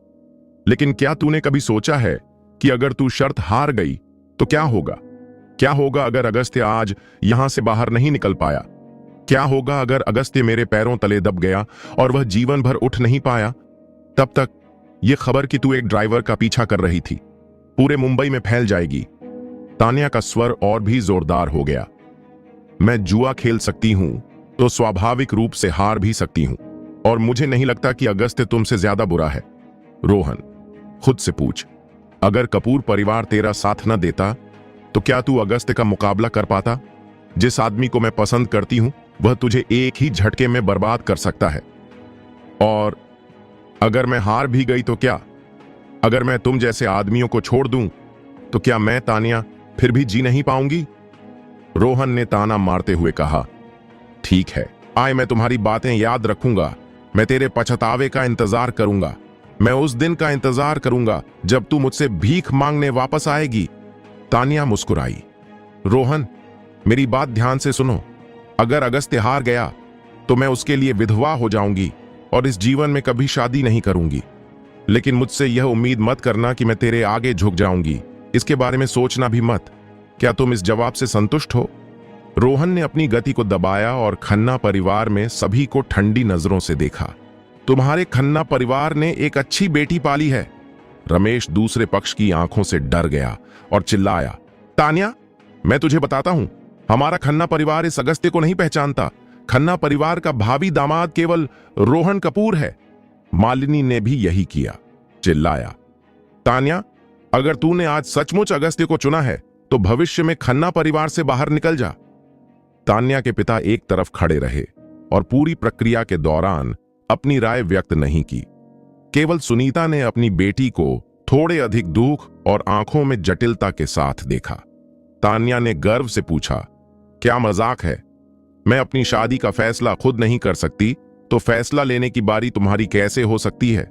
S1: लेकिन क्या तूने कभी सोचा है कि अगर तू शर्त हार गई तो क्या होगा? क्या होगा अगर अगस्त्य आज यहां से बाहर नहीं निकल पाया? क्या होगा अगर अगस्त्य मेरे पैरों तले दब गया और वह जीवन भर उठ नहीं पाया? तब तक यह खबर कि तू एक ड्राइवर का पीछा कर रही थी पूरे मुंबई में फैल जाएगी। तान्या का स्वर और भी जोरदार हो गया। मैं जुआ खेल सकती हूं तो स्वाभाविक रूप से हार भी सकती हूं, और मुझे नहीं लगता कि अगस्त्य तुमसे ज्यादा बुरा है। रोहन, खुद से पूछ, अगर कपूर परिवार तेरा साथ न देता तो क्या तू अगस्त्य का मुकाबला कर पाता? जिस आदमी को मैं पसंद करती हूं वह तुझे एक ही झटके में बर्बाद कर सकता है। और अगर मैं हार भी गई तो क्या? अगर मैं तुम जैसे आदमियों को छोड़ दूं तो क्या मैं, तान्या, फिर भी जी नहीं पाऊंगी? रोहन ने ताना मारते हुए कहा। ठीक है, आए, मैं तुम्हारी बातें याद रखूंगा। मैं तेरे पछतावे का इंतजार करूंगा। मैं उस दिन का इंतजार करूंगा जब तू मुझसे भीख मांगने वापस आएगी। तान्या मुस्कुराई। रोहन, मेरी बात ध्यान से सुनो। अगर अगस्त्य हार गया तो मैं उसके लिए विधवा हो जाऊंगी और इस जीवन में कभी शादी नहीं करूंगी। लेकिन मुझसे यह उम्मीद मत करना कि मैं तेरे आगे झुक जाऊंगी। इसके बारे में सोचना भी मत। क्या तुम इस जवाब से संतुष्ट हो? रोहन ने अपनी गति को दबाया और खन्ना परिवार में सभी को ठंडी नजरों से देखा। तुम्हारे खन्ना परिवार ने एक अच्छी बेटी पाली है। रमेश दूसरे पक्ष की आंखों से डर गया और चिल्लाया, तान्या, मैं तुझे बताता हूं, हमारा खन्ना परिवार इस अगस्त्य को नहीं पहचानता। खन्ना परिवार का भावी दामाद केवल रोहन कपूर है। मालिनी ने भी यही किया, चिल्लाया, तान्या, अगर तूने आज सचमुच अगस्त्य को चुना है तो भविष्य में खन्ना परिवार से बाहर निकल जा। तान्या के पिता एक तरफ खड़े रहे और पूरी प्रक्रिया के दौरान अपनी राय व्यक्त नहीं की। केवल सुनीता ने अपनी बेटी को थोड़े अधिक दुख और आंखों में जटिलता के साथ देखा। तान्या ने गर्व से पूछा, क्या मजाक है? मैं अपनी शादी का फैसला खुद नहीं कर सकती तो फैसला लेने की बारी तुम्हारी कैसे हो सकती है?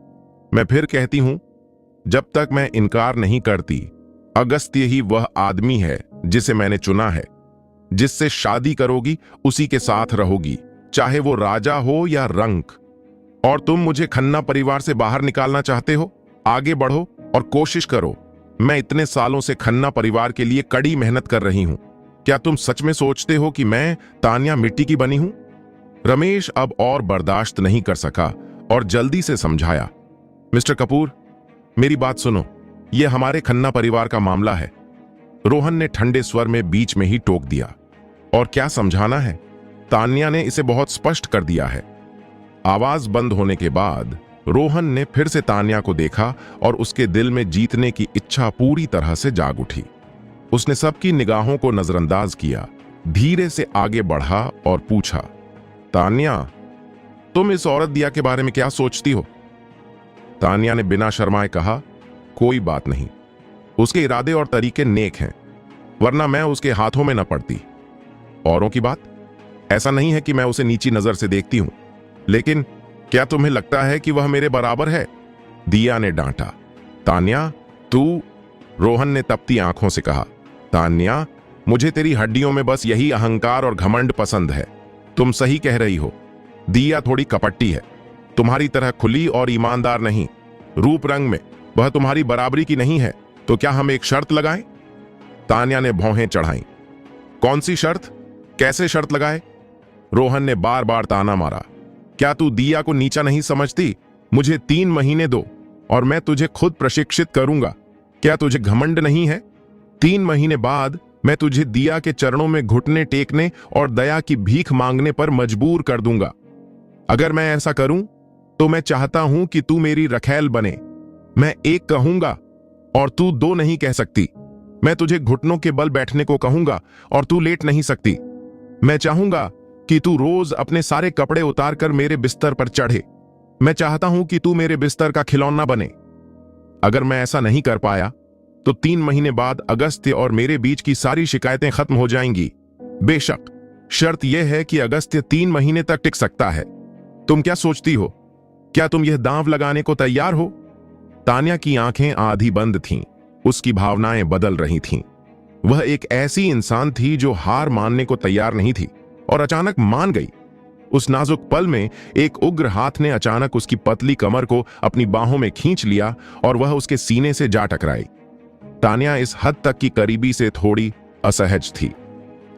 S1: मैं फिर कहती हूं, जब तक मैं इनकार नहीं करती, अगस्त्य ही वह आदमी है जिसे मैंने चुना है। जिससे शादी करोगी उसी के साथ रहोगी, चाहे वो राजा हो या रंक। और तुम मुझे खन्ना परिवार से बाहर निकालना चाहते हो? आगे बढ़ो और कोशिश करो। मैं इतने सालों से खन्ना परिवार के लिए कड़ी मेहनत कर रही हूं। क्या तुम सच में सोचते हो कि मैं, तान्या, मिट्टी की बनी हूं? रमेश अब और बर्दाश्त नहीं कर सका और जल्दी से समझाया, मिस्टर कपूर, मेरी बात सुनो। यह हमारे खन्ना परिवार का मामला है, रोहन ने ठंडे स्वर में बीच में ही टोक दिया। और क्या समझाना है? तान्या ने इसे बहुत स्पष्ट कर दिया है। आवाज बंद होने के बाद रोहन ने फिर से तान्या को देखा और उसके दिल में जीतने की इच्छा पूरी तरह से जाग उठी। उसने सबकी निगाहों को नजरअंदाज किया, धीरे से आगे बढ़ा और पूछा, तान्या, तुम इस औरत दिया के बारे में क्या सोचती हो? तान्या ने बिना शर्माए कहा, कोई बात नहीं, उसके इरादे और तरीके नेक हैं, वरना मैं उसके हाथों में न पड़ती। औरों की बात? ऐसा नहीं है कि मैं उसे नीची नजर से देखती हूं, लेकिन क्या तुम्हें लगता है कि वह मेरे बराबर है? दिया ने डांटा। तान्या, तू, रोहन ने तपती आंखों से कहा, तान्या, मुझे तेरी हड्डियों में बस यही अहंकार और घमंड पसंद है। तुम सही कह रही हो, दिया थोड़ी कपटी है, तुम्हारी तरह खुली और ईमानदार नहीं। रूप रंग में वह तुम्हारी बराबरी की नहीं है, तो क्या हम एक शर्त लगाएं? तान्या ने भौहें चढ़ाई। कौन सी शर्त? कैसे शर्त लगाए? रोहन ने बार बार ताना मारा। क्या तू दिया को नीचा नहीं समझती? मुझे 3 महीने दो और मैं तुझे खुद प्रशिक्षित करूंगा। क्या तुझे घमंड नहीं है? 3 महीने बाद मैं तुझे दिया के चरणों में घुटने टेकने और दया की भीख मांगने पर मजबूर कर दूंगा। अगर मैं ऐसा करूं तो मैं चाहता हूं कि तू मेरी रखैल बने। मैं 1 कहूंगा और तू 2 नहीं कह सकती। मैं तुझे घुटनों के बल बैठने को कहूंगा और तू लेट नहीं सकती। मैं चाहूंगा कि तू रोज अपने सारे कपड़े उतार कर मेरे बिस्तर पर चढ़े। मैं चाहता हूं कि तू मेरे बिस्तर का खिलौना बने। अगर मैं ऐसा नहीं कर पाया तो 3 महीने बाद अगस्त्य और मेरे बीच की सारी शिकायतें खत्म हो जाएंगी। बेशक शर्त यह है कि अगस्त्य 3 महीने तक टिक सकता है। तुम क्या सोचती हो? क्या तुम यह दांव लगाने को तैयार हो? तान्या की आंखें आधी बंद थीं, उसकी भावनाएं बदल रही थीं। वह एक ऐसी इंसान थी जो हार मानने को तैयार नहीं थी और अचानक मान गई। उस नाजुक पल में एक उग्र हाथ ने अचानक उसकी पतली कमर को अपनी बाहों में खींच लिया और वह उसके सीने से जा टकराई। तान्या इस हद तक की करीबी से थोड़ी असहज थी।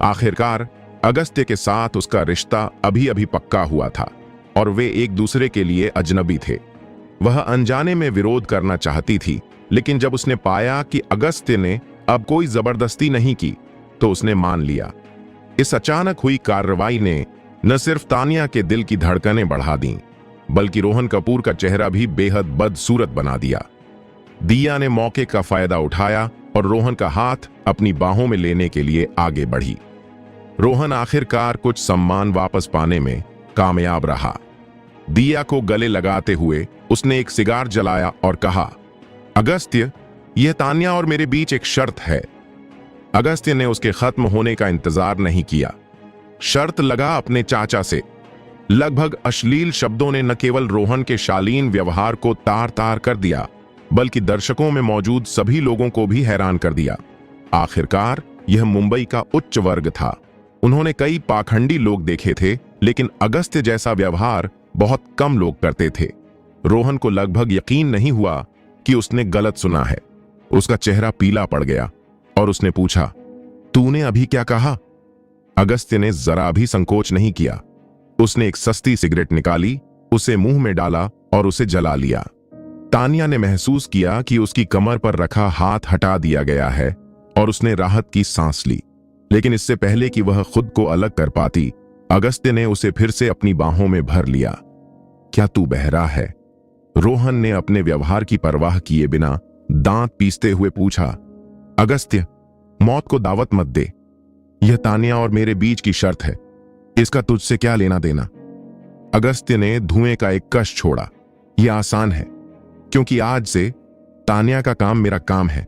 S1: आखिरकार अगस्त्य के साथ उसका रिश्ता अभी अभी पक्का हुआ था और वे एक दूसरे के लिए अजनबी थे। वह अनजाने में विरोध करना चाहती थी, लेकिन जब उसने पाया कि अगस्त्य ने अब कोई जबरदस्ती नहीं की तो उसने मान लिया। इस अचानक हुई कार्रवाई ने न सिर्फ तान्या के दिल की धड़कनें बढ़ा दी, बल्कि रोहन कपूर का चेहरा भी बेहद बदसूरत बना दिया। दिया ने मौके का फायदा उठाया और रोहन का हाथ अपनी बाहों में लेने के लिए आगे बढ़ी। रोहन आखिरकार कुछ सम्मान वापस पाने में कामयाब रहा। दिया को गले लगाते हुए उसने एक सिगार जलाया और कहा, अगस्त्य, यह तान्या और मेरे बीच एक शर्त है। अगस्त्य ने उसके खत्म होने का इंतजार नहीं किया। शर्त लगा अपने चाचा से। लगभग अश्लील शब्दों ने न केवल रोहन के शालीन व्यवहार को तार तार कर दिया, बल्कि दर्शकों में मौजूद सभी लोगों को भी हैरान कर दिया। आखिरकार यह मुंबई का उच्च वर्ग था। उन्होंने कई पाखंडी लोग देखे थे, लेकिन अगस्त्य जैसा व्यवहार बहुत कम लोग करते थे। रोहन को लगभग यकीन नहीं हुआ कि उसने गलत सुना है। उसका चेहरा पीला पड़ गया और उसने पूछा, तूने अभी क्या कहा? अगस्त्य ने जरा भी संकोच नहीं किया। उसने एक सस्ती सिगरेट निकाली, उसे मुंह में डाला और उसे जला लिया। तान्या ने महसूस किया कि उसकी कमर पर रखा हाथ हटा दिया गया है और उसने राहत की सांस ली। लेकिन इससे पहले कि वह खुद को अलग कर पाती, अगस्त्य ने उसे फिर से अपनी बाहों में भर लिया। क्या तू बहरा है? रोहन ने अपने व्यवहार की परवाह किए बिना दांत पीसते हुए पूछा। अगस्त्य, मौत को दावत मत दे। यह तान्या और मेरे बीच की शर्त है, इसका तुझसे क्या लेना देना? अगस्त्य ने धुएं का एक कश छोड़ा। यह आसान है, क्योंकि आज से तान्या का काम मेरा काम है।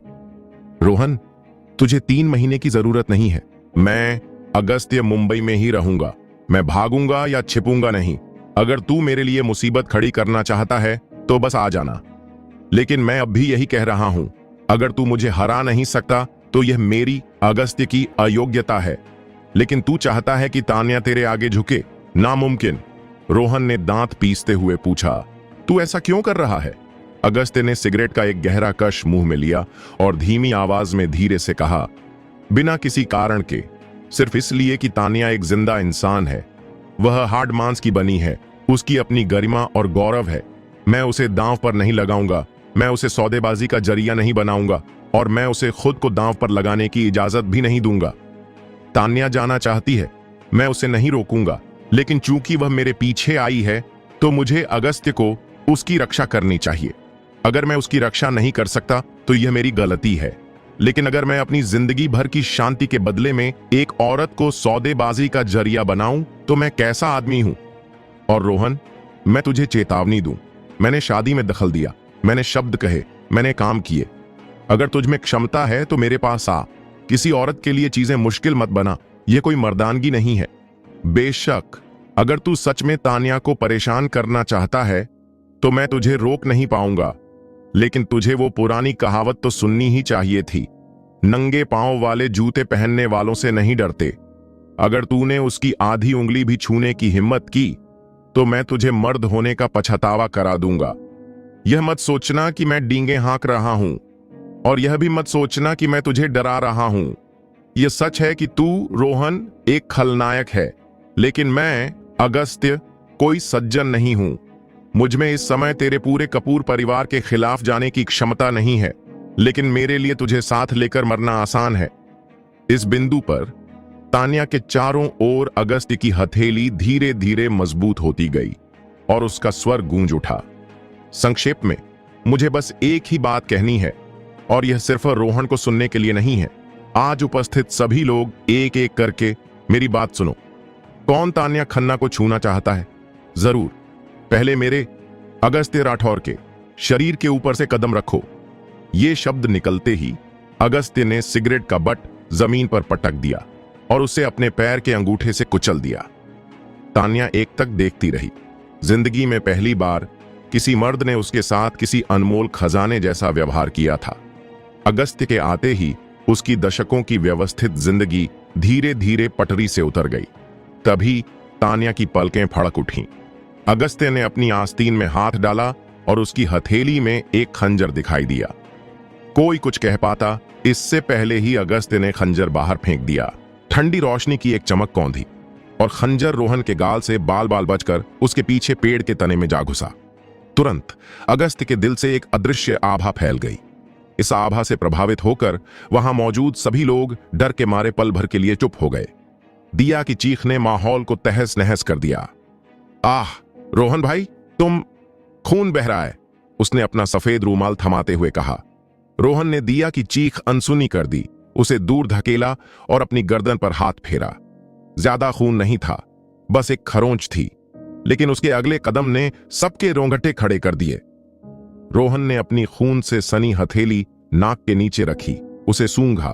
S1: रोहन, तुझे 3 महीने की जरूरत नहीं है। मैं अगस्त्य मुंबई में ही रहूंगा। मैं भागूंगा या छिपूंगा नहीं। अगर तू मेरे लिए मुसीबत खड़ी करना चाहता है तो बस आ जाना। लेकिन मैं अब भी यही कह रहा हूं, अगर तू मुझे हरा नहीं सकता तो यह मेरी, अगस्त्य की अयोग्यता है। लेकिन तू चाहता है कि तान्या तेरे आगे झुके? नामुमकिन। रोहन ने दांत पीसते हुए पूछा, तू ऐसा क्यों कर रहा है? अगस्त्य ने सिगरेट का एक गहरा कश मुंह में लिया और धीमी आवाज में धीरे से कहा, बिना किसी कारण के, सिर्फ इसलिए कि तान्या एक जिंदा इंसान है। वह हाड मांस की बनी है, उसकी अपनी गरिमा और गौरव है। मैं उसे दांव पर नहीं लगाऊंगा, मैं उसे सौदेबाजी का जरिया नहीं बनाऊंगा और मैं उसे खुद को दांव पर लगाने की इजाजत भी नहीं दूंगा। तान्या जाना चाहती है, मैं उसे नहीं रोकूंगा, लेकिन चूंकि वह मेरे पीछे आई है तो मुझे अगस्त्य को उसकी रक्षा करनी चाहिए। अगर मैं उसकी रक्षा नहीं कर सकता तो यह मेरी गलती है, लेकिन अगर मैं अपनी जिंदगी भर की शांति के बदले में एक औरत को सौदेबाजी का जरिया बनाऊं तो मैं कैसा आदमी हूं। और रोहन, मैं तुझे चेतावनी दूं, मैंने शादी में दखल दिया, मैंने शब्द कहे, मैंने काम किए। अगर तुझ में क्षमता है तो मेरे पास आ। किसी औरत के लिए चीजें मुश्किल मत बना, यह कोई मर्दानगी नहीं है। बेशक अगर तू सच में तान्या को परेशान करना चाहता है तो मैं तुझे रोक नहीं पाऊंगा, लेकिन तुझे वो पुरानी कहावत तो सुननी ही चाहिए थी, नंगे पांव वाले जूते पहनने वालों से नहीं डरते। अगर तूने उसकी आधी उंगली भी छूने की हिम्मत की तो मैं तुझे मर्द होने का पछतावा करा दूंगा। यह मत सोचना कि मैं डींगे हाँक रहा हूं, और यह भी मत सोचना कि मैं तुझे डरा रहा हूं। यह सच है कि तू रोहन एक खलनायक है, लेकिन मैं अगस्त्य कोई सज्जन नहीं हूं। मुझ में इस समय तेरे पूरे कपूर परिवार के खिलाफ जाने की क्षमता नहीं है, लेकिन मेरे लिए तुझे साथ लेकर मरना आसान है। इस बिंदु पर तान्या के चारों ओर अगस्त्य की हथेली धीरे धीरे मजबूत होती गई और उसका स्वर गूंज उठा। संक्षेप में मुझे बस एक ही बात कहनी है, और यह सिर्फ रोहन को सुनने के लिए नहीं है। आज उपस्थित सभी लोग एक एक करके मेरी बात सुनो। कौन तान्या खन्ना को छूना चाहता है? जरूर, पहले मेरे अगस्त्य राठौर के शरीर के ऊपर से कदम रखो। ये शब्द निकलते ही अगस्त्य ने सिगरेट का बट जमीन पर पटक दिया और उसे अपने पैर के अंगूठे से कुचल दिया। तान्या एक तक देखती रही। जिंदगी में पहली बार किसी मर्द ने उसके साथ किसी अनमोल खजाने जैसा व्यवहार किया था। अगस्त्य के आते ही उसकी दशकों की व्यवस्थित जिंदगी धीरे धीरे पटरी से उतर गई। तभी तान्या की पलकें फड़क उठीं। अगस्त्य ने अपनी आस्तीन में हाथ डाला और उसकी हथेली में एक खंजर दिखाई दिया। कोई कुछ कह पाता इससे पहले ही अगस्त्य ने खंजर बाहर फेंक दिया। ठंडी रोशनी की एक चमक कौंधी और खंजर रोहन के गाल से बाल बाल बचकर उसके पीछे पेड़ के तने में जा घुसा। तुरंत अगस्त्य के दिल से एक अदृश्य आभा फैल गई। इस आभा से प्रभावित होकर वहां मौजूद सभी लोग डर के मारे पल भर के लिए चुप हो गए। दिया की चीख ने माहौल को तहस नहस कर दिया। आह रोहन भाई, तुम, खून बह रहा है, उसने अपना सफेद रूमाल थमाते हुए कहा। रोहन ने दिया की चीख अनसुनी कर दी, उसे दूर धकेला और अपनी गर्दन पर हाथ फेरा। ज्यादा खून नहीं था, बस एक खरोंच थी, लेकिन उसके अगले कदम ने सबके रोंगटे खड़े कर दिए। रोहन ने अपनी खून से सनी हथेली नाक के नीचे रखी, उसे सूंघा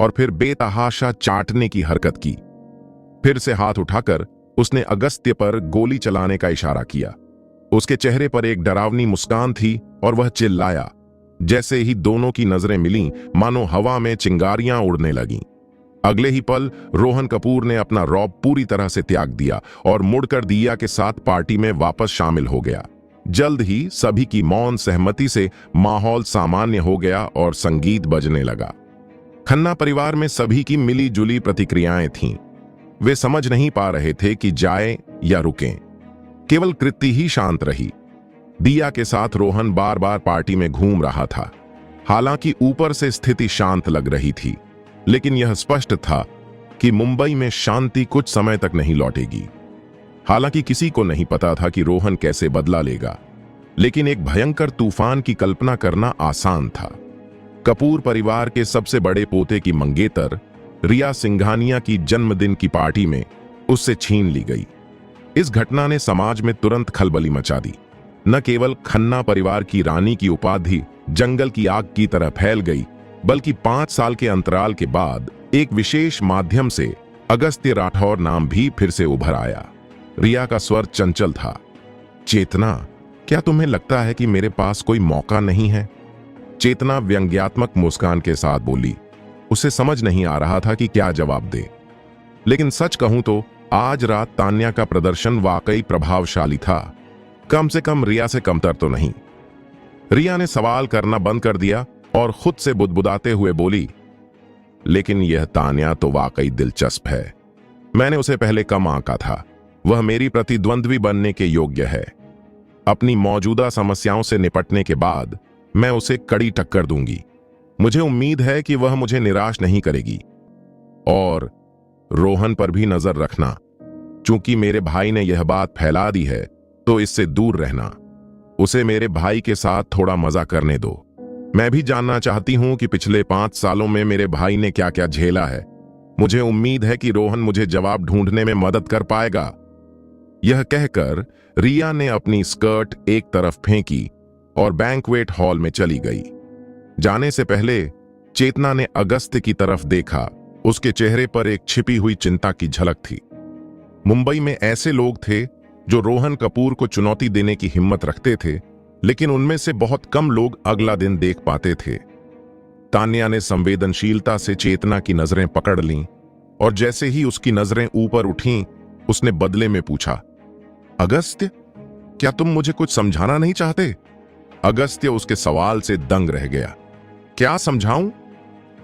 S1: और फिर बेतहाशा चाटने की हरकत की। फिर से हाथ उठाकर उसने अगस्त्य पर गोली चलाने का इशारा किया। उसके चेहरे पर एक डरावनी मुस्कान थी और वह चिल्लाया। जैसे ही दोनों की नजरें मिलीं, मानो हवा में चिंगारियां उड़ने लगीं। अगले ही पल रोहन कपूर ने अपना रौब पूरी तरह से त्याग दिया और मुड़कर दिया के साथ पार्टी में वापस शामिल हो गया। जल्द ही सभी की मौन सहमति से माहौल सामान्य हो गया और संगीत बजने लगा। खन्ना परिवार में सभी की मिली जुली प्रतिक्रियाएं थीं। वे समझ नहीं पा रहे थे कि जाए या रुकें। केवल कृति ही शांत रही। दिया के साथ रोहन बार बार पार्टी में घूम रहा था। हालांकि ऊपर से स्थिति शांत लग रही थी, लेकिन यह स्पष्ट था कि मुंबई में शांति कुछ समय तक नहीं लौटेगी। हालांकि किसी को नहीं पता था कि रोहन कैसे बदला लेगा, लेकिन एक भयंकर तूफान की कल्पना करना आसान था। कपूर परिवार के सबसे बड़े पोते की मंगेतर रिया सिंघानिया की जन्मदिन की पार्टी में उससे छीन ली गई। इस घटना ने समाज में तुरंत खलबली मचा दी। न केवल खन्ना परिवार की रानी की उपाधि जंगल की आग की तरह फैल गई, बल्कि 5 साल के अंतराल के बाद एक विशेष माध्यम से अगस्त्य राठौर नाम भी फिर से उभर आया। रिया का स्वर चंचल था। चेतना, क्या तुम्हें लगता है कि मेरे पास कोई मौका नहीं है? चेतना व्यंग्यात्मक मुस्कान के साथ बोली। उसे समझ नहीं आ रहा था कि क्या जवाब दे। लेकिन सच कहूं तो आज रात तान्या का प्रदर्शन वाकई प्रभावशाली था। कम से कम रिया से कमतर तो नहीं। रिया ने सवाल करना बंद कर दिया और खुद से बुदबुदाते हुए बोली, लेकिन यह तान्या तो वाकई दिलचस्प है। मैंने उसे पहले कम आंका था। वह मेरी प्रतिद्वंद्वी बनने के योग्य है। अपनी मौजूदा समस्याओं से निपटने के बाद मैं उसे कड़ी टक्कर दूंगी। मुझे उम्मीद है कि वह मुझे निराश नहीं करेगी। और रोहन पर भी नजर रखना। चूंकि मेरे भाई ने यह बात फैला दी है तो इससे दूर रहना। उसे मेरे भाई के साथ थोड़ा मजा करने दो। मैं भी जानना चाहती हूं कि पिछले 5 सालों में मेरे भाई ने क्या क्या झेला है। मुझे उम्मीद है कि रोहन मुझे जवाब ढूंढने में मदद कर पाएगा। यह कहकर रिया ने अपनी स्कर्ट एक तरफ फेंकी और बैंक्वेट हॉल में चली गई। जाने से पहले चेतना ने अगस्त्य की तरफ देखा। उसके चेहरे पर एक छिपी हुई चिंता की झलक थी। मुंबई में ऐसे लोग थे जो रोहन कपूर को चुनौती देने की हिम्मत रखते थे, लेकिन उनमें से बहुत कम लोग अगला दिन देख पाते थे। तान्या ने संवेदनशीलता से चेतना की नजरें पकड़ लीं और जैसे ही उसकी नजरें ऊपर उठीं, उसने बदले में पूछा, अगस्त्य, क्या तुम मुझे कुछ समझाना नहीं चाहते? अगस्त्य उसके सवाल से दंग रह गया। क्या समझाऊं?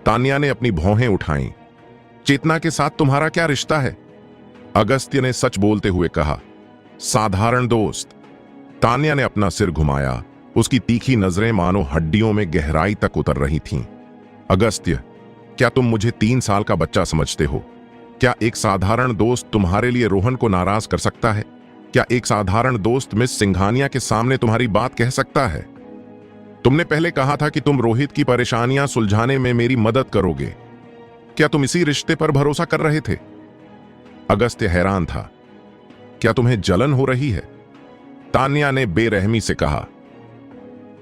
S1: तान्या ने अपनी भौहें उठाईं। चेतना के साथ तुम्हारा क्या रिश्ता है? अगस्त्य ने सच बोलते हुए कहा, साधारण दोस्त। तान्या ने अपना सिर घुमाया। उसकी तीखी नजरें मानो हड्डियों में गहराई तक उतर रही थीं। अगस्त्य, क्या तुम मुझे 3 साल का बच्चा समझते हो? क्या एक साधारण दोस्त तुम्हारे लिए रोहन को नाराज कर सकता है? क्या एक साधारण दोस्त मिस सिंघानिया के सामने तुम्हारी बात कह सकता है? तुमने पहले कहा था कि तुम रोहित की परेशानियां सुलझाने में मेरी मदद करोगे। क्या तुम इसी रिश्ते पर भरोसा कर रहे थे? अगस्त्य हैरान था। क्या तुम्हें जलन हो रही है? तान्या ने बेरहमी से कहा,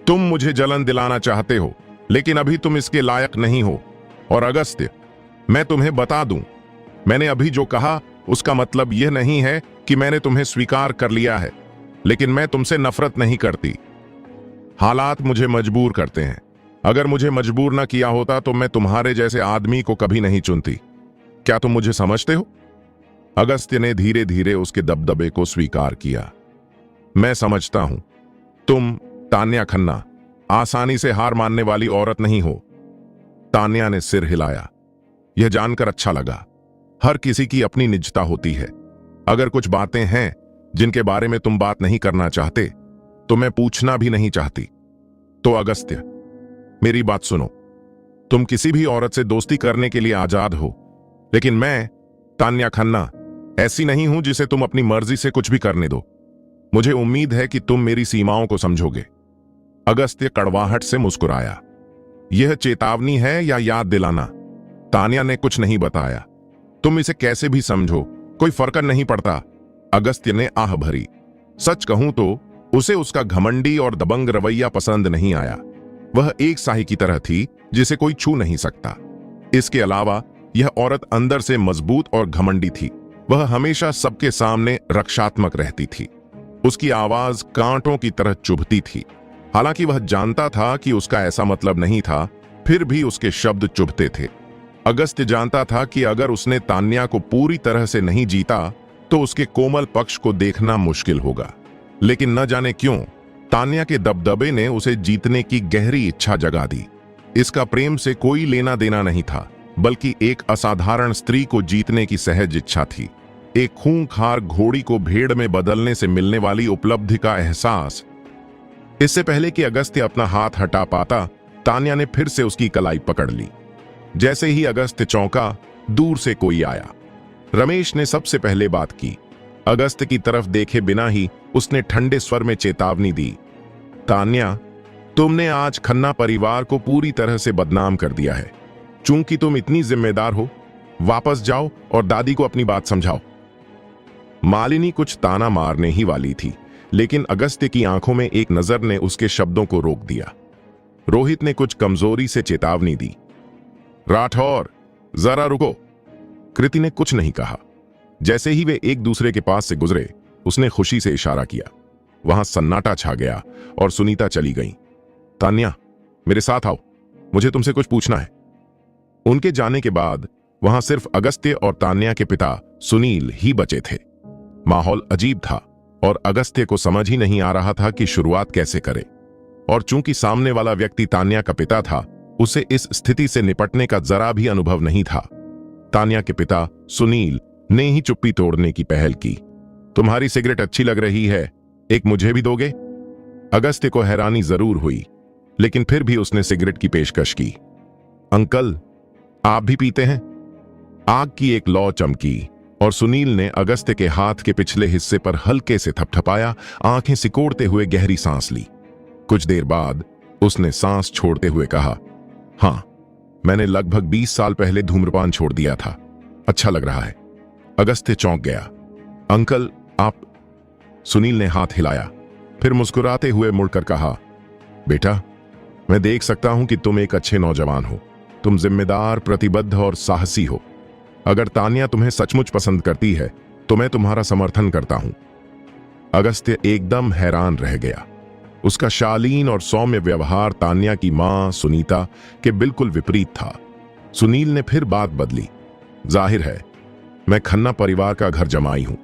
S1: तुम मुझे जलन दिलाना चाहते हो, लेकिन अभी तुम इसके लायक नहीं हो। और अगस्त्य, मैं तुम्हें बता दूं, मैंने अभी जो कहा उसका मतलब यह नहीं है कि मैंने तुम्हें स्वीकार कर लिया है, लेकिन मैं तुमसे नफरत नहीं करती। हालात मुझे मजबूर करते हैं। अगर मुझे मजबूर न किया होता तो मैं तुम्हारे जैसे आदमी को कभी नहीं चुनती। क्या तुम मुझे समझते हो? अगस्त्य ने धीरे धीरे उसके दबदबे को स्वीकार किया। मैं समझता हूं। तुम, तान्या खन्ना, आसानी से हार मानने वाली औरत नहीं हो। तान्या ने सिर हिलाया। यह जानकर अच्छा लगा। हर किसी की अपनी निजता होती है। अगर कुछ बातें हैं जिनके बारे में तुम बात नहीं करना चाहते तो मैं पूछना भी नहीं चाहती। तो अगस्त्य, मेरी बात सुनो। तुम किसी भी औरत से दोस्ती करने के लिए आजाद हो, लेकिन मैं, तान्या खन्ना, ऐसी नहीं हूं जिसे तुम अपनी मर्जी से कुछ भी करने दो। मुझे उम्मीद है कि तुम मेरी सीमाओं को समझोगे। अगस्त्य कड़वाहट से मुस्कुराया। यह चेतावनी है या याद दिलाना? तान्या ने कुछ नहीं बताया। तुम इसे कैसे भी समझो, कोई फर्क नहीं पड़ता। अगस्त्य ने आह भरी। सच कहूं तो उसे उसका घमंडी और दबंग रवैया पसंद नहीं आया। वह एक साही की तरह थी जिसे कोई छू नहीं सकता। इसके अलावा यह औरत अंदर से मजबूत और घमंडी थी। वह हमेशा सबके सामने रक्षात्मक रहती थी। उसकी आवाज कांटों की तरह चुभती थी। हालांकि वह जानता था कि उसका ऐसा मतलब नहीं था, फिर भी उसके शब्द चुभते थे। अगस्त्य जानता था कि अगर उसने तान्या को पूरी तरह से नहीं जीता तो उसके कोमल पक्ष को देखना मुश्किल होगा। लेकिन न जाने क्यों तान्या के दबदबे ने उसे जीतने की गहरी इच्छा जगा दी। इसका प्रेम से कोई लेना देना नहीं था, बल्कि एक असाधारण स्त्री को जीतने की सहज इच्छा थी। एक खूंखार घोड़ी को भेड़ में बदलने से मिलने वाली उपलब्धि का एहसास। इससे पहले कि अगस्त्य अपना हाथ हटा पाता, तान्या ने फिर से उसकी कलाई पकड़ ली। जैसे ही अगस्त्य चौंका, दूर से कोई आया। रमेश ने सबसे पहले बात की। अगस्त्य की तरफ देखे बिना ही उसने ठंडे स्वर में चेतावनी दी, तान्या, तुमने आज खन्ना परिवार को पूरी तरह से बदनाम कर दिया है। चूंकि तुम इतनी जिम्मेदार हो, वापस जाओ और दादी को अपनी बात समझाओ। मालिनी कुछ ताना मारने ही वाली थी, लेकिन अगस्त्य की आंखों में एक नजर ने उसके शब्दों को रोक दिया। रोहित ने कुछ कमजोरी से चेतावनी दी, राठौर, जरा रुको। कृति ने कुछ नहीं कहा। जैसे ही वे एक दूसरे के पास से गुजरे, उसने खुशी से इशारा किया। वहां सन्नाटा छा गया और सुनीता चली गई। तान्या, मेरे साथ आओ, मुझे तुमसे कुछ पूछना है। उनके जाने के बाद वहां सिर्फ अगस्त्य और तान्या के पिता सुनील ही बचे थे। माहौल अजीब था और अगस्त्य को समझ ही नहीं आ रहा था कि शुरुआत कैसे करे। और चूंकि सामने वाला व्यक्ति तान्या का पिता था, उसे इस स्थिति से निपटने का जरा भी अनुभव नहीं था। तान्या के पिता सुनील ने ही चुप्पी तोड़ने की पहल की। तुम्हारी सिगरेट अच्छी लग रही है, एक मुझे भी दोगे? अगस्त्य को हैरानी जरूर हुई, लेकिन फिर भी उसने सिगरेट की पेशकश की। अंकल, आप भी पीते हैं? आग की एक लौ चमकी और सुनील ने अगस्त्य के हाथ के पिछले हिस्से पर हल्के से थपथपाया, आंखें सिकोड़ते हुए गहरी सांस ली। कुछ देर बाद उसने सांस छोड़ते हुए कहा, हां, मैंने लगभग 20 साल पहले धूम्रपान छोड़ दिया था। अच्छा लग रहा है। अगस्त्य चौंक गया। अंकल, आप? सुनील ने हाथ हिलाया, फिर मुस्कुराते हुए मुड़कर कहा, बेटा, मैं देख सकता हूं कि तुम एक अच्छे नौजवान हो। तुम जिम्मेदार, प्रतिबद्ध और साहसी हो। अगर तान्या तुम्हें सचमुच पसंद करती है तो मैं तुम्हारा समर्थन करता हूं। अगस्त्य एकदम हैरान रह गया। उसका शालीन और सौम्य व्यवहार तान्या की मां सुनीता के बिल्कुल विपरीत था। सुनील ने फिर बात बदली। जाहिर है, मैं खन्ना परिवार का घर जमाई हूं।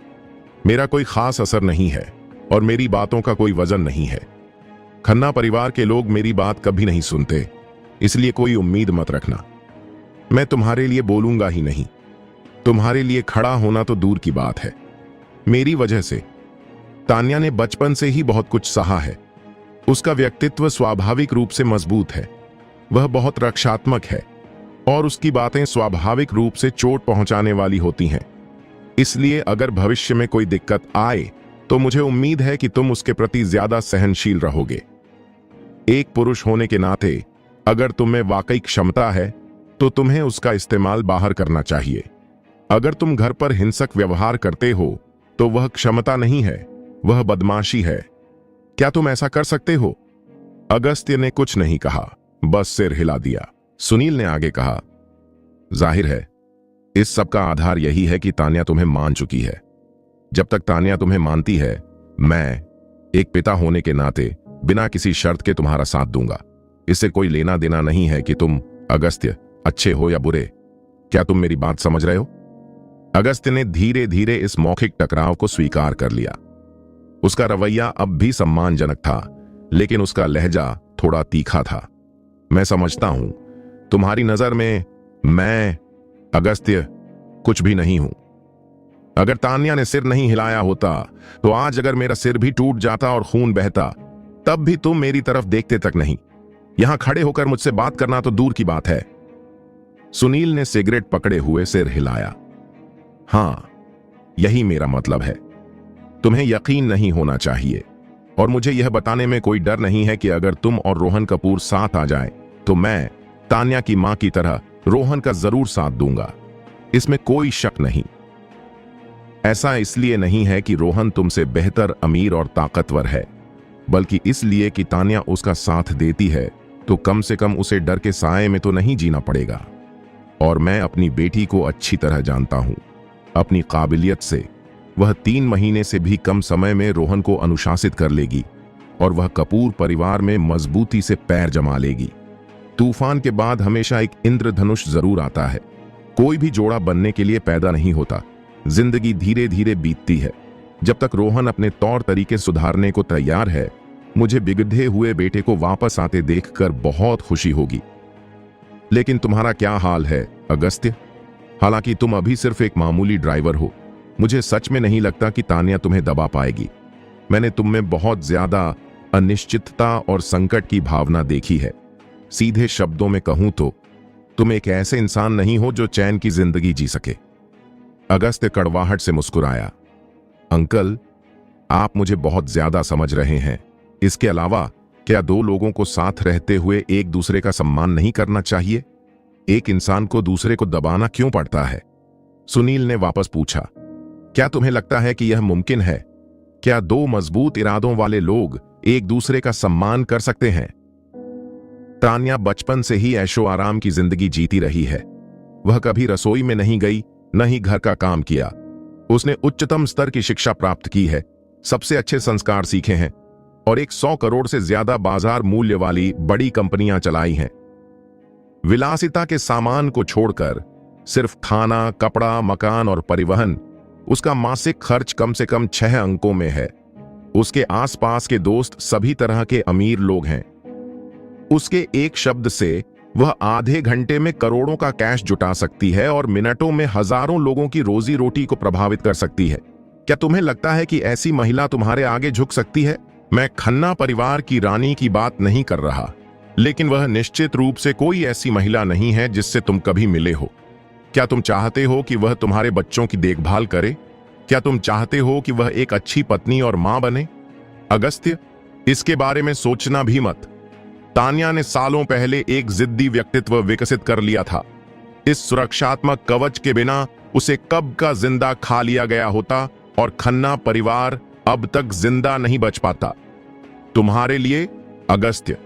S1: मेरा कोई खास असर नहीं है और मेरी बातों का कोई वजन नहीं है। खन्ना परिवार के लोग मेरी बात कभी नहीं सुनते, इसलिए कोई उम्मीद मत रखना। मैं तुम्हारे लिए बोलूंगा ही नहीं। तुम्हारे लिए खड़ा होना तो दूर की बात है। मेरी वजह से तान्या ने बचपन से ही बहुत कुछ सहा है। उसका व्यक्तित्व स्वाभाविक रूप से मजबूत है। वह बहुत रक्षात्मक है और उसकी बातें स्वाभाविक रूप से चोट पहुंचाने वाली होती हैं। इसलिए अगर भविष्य में कोई दिक्कत आए तो मुझे उम्मीद है कि तुम उसके प्रति ज्यादा सहनशील रहोगे। एक पुरुष होने के नाते अगर तुम्हें वाकई क्षमता है तो तुम्हें उसका इस्तेमाल बाहर करना चाहिए। अगर तुम घर पर हिंसक व्यवहार करते हो तो वह क्षमता नहीं है, वह बदमाशी है। क्या तुम ऐसा कर सकते हो? अगस्त्य ने कुछ नहीं कहा, बस सिर हिला दिया। सुनील ने आगे कहा, जाहिर है, इस सब का आधार यही है कि तान्या तुम्हें मान चुकी है। जब तक तान्या तुम्हें मानती है, मैं एक पिता होने के नाते बिना किसी शर्त के तुम्हारा साथ दूंगा। इससे कोई लेना देना नहीं है कि तुम, अगस्त्य, अच्छे हो या बुरे। क्या तुम मेरी बात समझ रहे हो? अगस्त्य ने धीरे धीरे इस मौखिक टकराव को स्वीकार कर लिया। उसका रवैया अब भी सम्मानजनक था, लेकिन उसका लहजा थोड़ा तीखा था। मैं समझता हूं, तुम्हारी नजर में मैं, अगस्त्य, कुछ भी नहीं हूं। अगर तान्या ने सिर नहीं हिलाया होता तो आज अगर मेरा सिर भी टूट जाता और खून बहता, तब भी तुम मेरी तरफ देखते तक नहीं। यहां खड़े होकर मुझसे बात करना तो दूर की बात है। सुनील ने सिगरेट पकड़े हुए सिर हिलाया। हां, यही मेरा मतलब है। तुम्हें यकीन नहीं होना चाहिए और मुझे यह बताने में कोई डर नहीं है कि अगर तुम और रोहन कपूर साथ आ जाएं, तो मैं तान्या की मां की तरह रोहन का जरूर साथ दूंगा। इसमें कोई शक नहीं। ऐसा इसलिए नहीं है कि रोहन तुमसे बेहतर, अमीर और ताकतवर है, बल्कि इसलिए कि तान्या उसका साथ देती है तो कम से कम उसे डर के साए में तो नहीं जीना पड़ेगा। और मैं अपनी बेटी को अच्छी तरह जानता हूं। अपनी काबिलियत से वह 3 महीने से भी कम समय में रोहन को अनुशासित कर लेगी और वह कपूर परिवार में मजबूती से पैर जमा लेगी। तूफान के बाद हमेशा एक इंद्रधनुष जरूर आता है। कोई भी जोड़ा बनने के लिए पैदा नहीं होता। जिंदगी धीरे धीरे बीतती है। जब तक रोहन अपने तौर तरीके सुधारने को तैयार है, मुझे बिगड़े हुए बेटे को वापस आते देखकर बहुत खुशी होगी। लेकिन तुम्हारा क्या हाल है, अगस्त्य? हालांकि तुम अभी सिर्फ एक मामूली ड्राइवर हो, मुझे सच में नहीं लगता कि तान्या तुम्हें दबा पाएगी। मैंने तुम में बहुत ज्यादा अनिश्चितता और संकट की भावना देखी है। सीधे शब्दों में कहूं तो तुम एक ऐसे इंसान नहीं हो जो चैन की जिंदगी जी सके। अगस्त्य कड़वाहट से मुस्कुराया। अंकल, आप मुझे बहुत ज्यादा समझ रहे हैं। इसके अलावा क्या 2 लोगों को साथ रहते हुए एक दूसरे का सम्मान नहीं करना चाहिए? एक इंसान को दूसरे को दबाना क्यों पड़ता है? सुनील ने वापस पूछा, क्या तुम्हें लगता है कि यह मुमकिन है? क्या 2 मजबूत इरादों वाले लोग एक दूसरे का सम्मान कर सकते हैं? तान्या बचपन से ही ऐशो आराम की जिंदगी जीती रही है। वह कभी रसोई में नहीं गई, न ही घर का काम किया। उसने उच्चतम स्तर की शिक्षा प्राप्त की है, सबसे अच्छे संस्कार सीखे हैं और एक 100 करोड़ से ज्यादा बाजार मूल्य वाली बड़ी कंपनियां चलाई हैं। विलासिता के सामान को छोड़कर सिर्फ खाना, कपड़ा, मकान और परिवहन, उसका मासिक खर्च कम से कम 6 अंकों में है। उसके आसपास के दोस्त सभी तरह के अमीर लोग हैं। उसके एक शब्द से वह आधे घंटे में करोड़ों का कैश जुटा सकती है और मिनटों में हजारों लोगों की रोजी रोटी को प्रभावित कर सकती है। क्या तुम्हें लगता है कि ऐसी महिला तुम्हारे आगे झुक सकती है? मैं खन्ना परिवार की रानी की बात नहीं कर रहा। लेकिन वह निश्चित रूप से कोई ऐसी महिला नहीं है जिससे तुम कभी मिले हो। क्या तुम चाहते हो कि वह तुम्हारे बच्चों की देखभाल करे? क्या तुम चाहते हो कि वह एक अच्छी पत्नी और मां बने? अगस्त्य, इसके बारे में सोचना भी मत। तान्या ने सालों पहले एक जिद्दी व्यक्तित्व विकसित कर लिया था। इस सुरक्षात्मक कवच के बिना उसे कब का जिंदा खा लिया गया होता और खन्ना परिवार अब तक जिंदा नहीं बच पाता। तुम्हारे लिए अगस्त्य,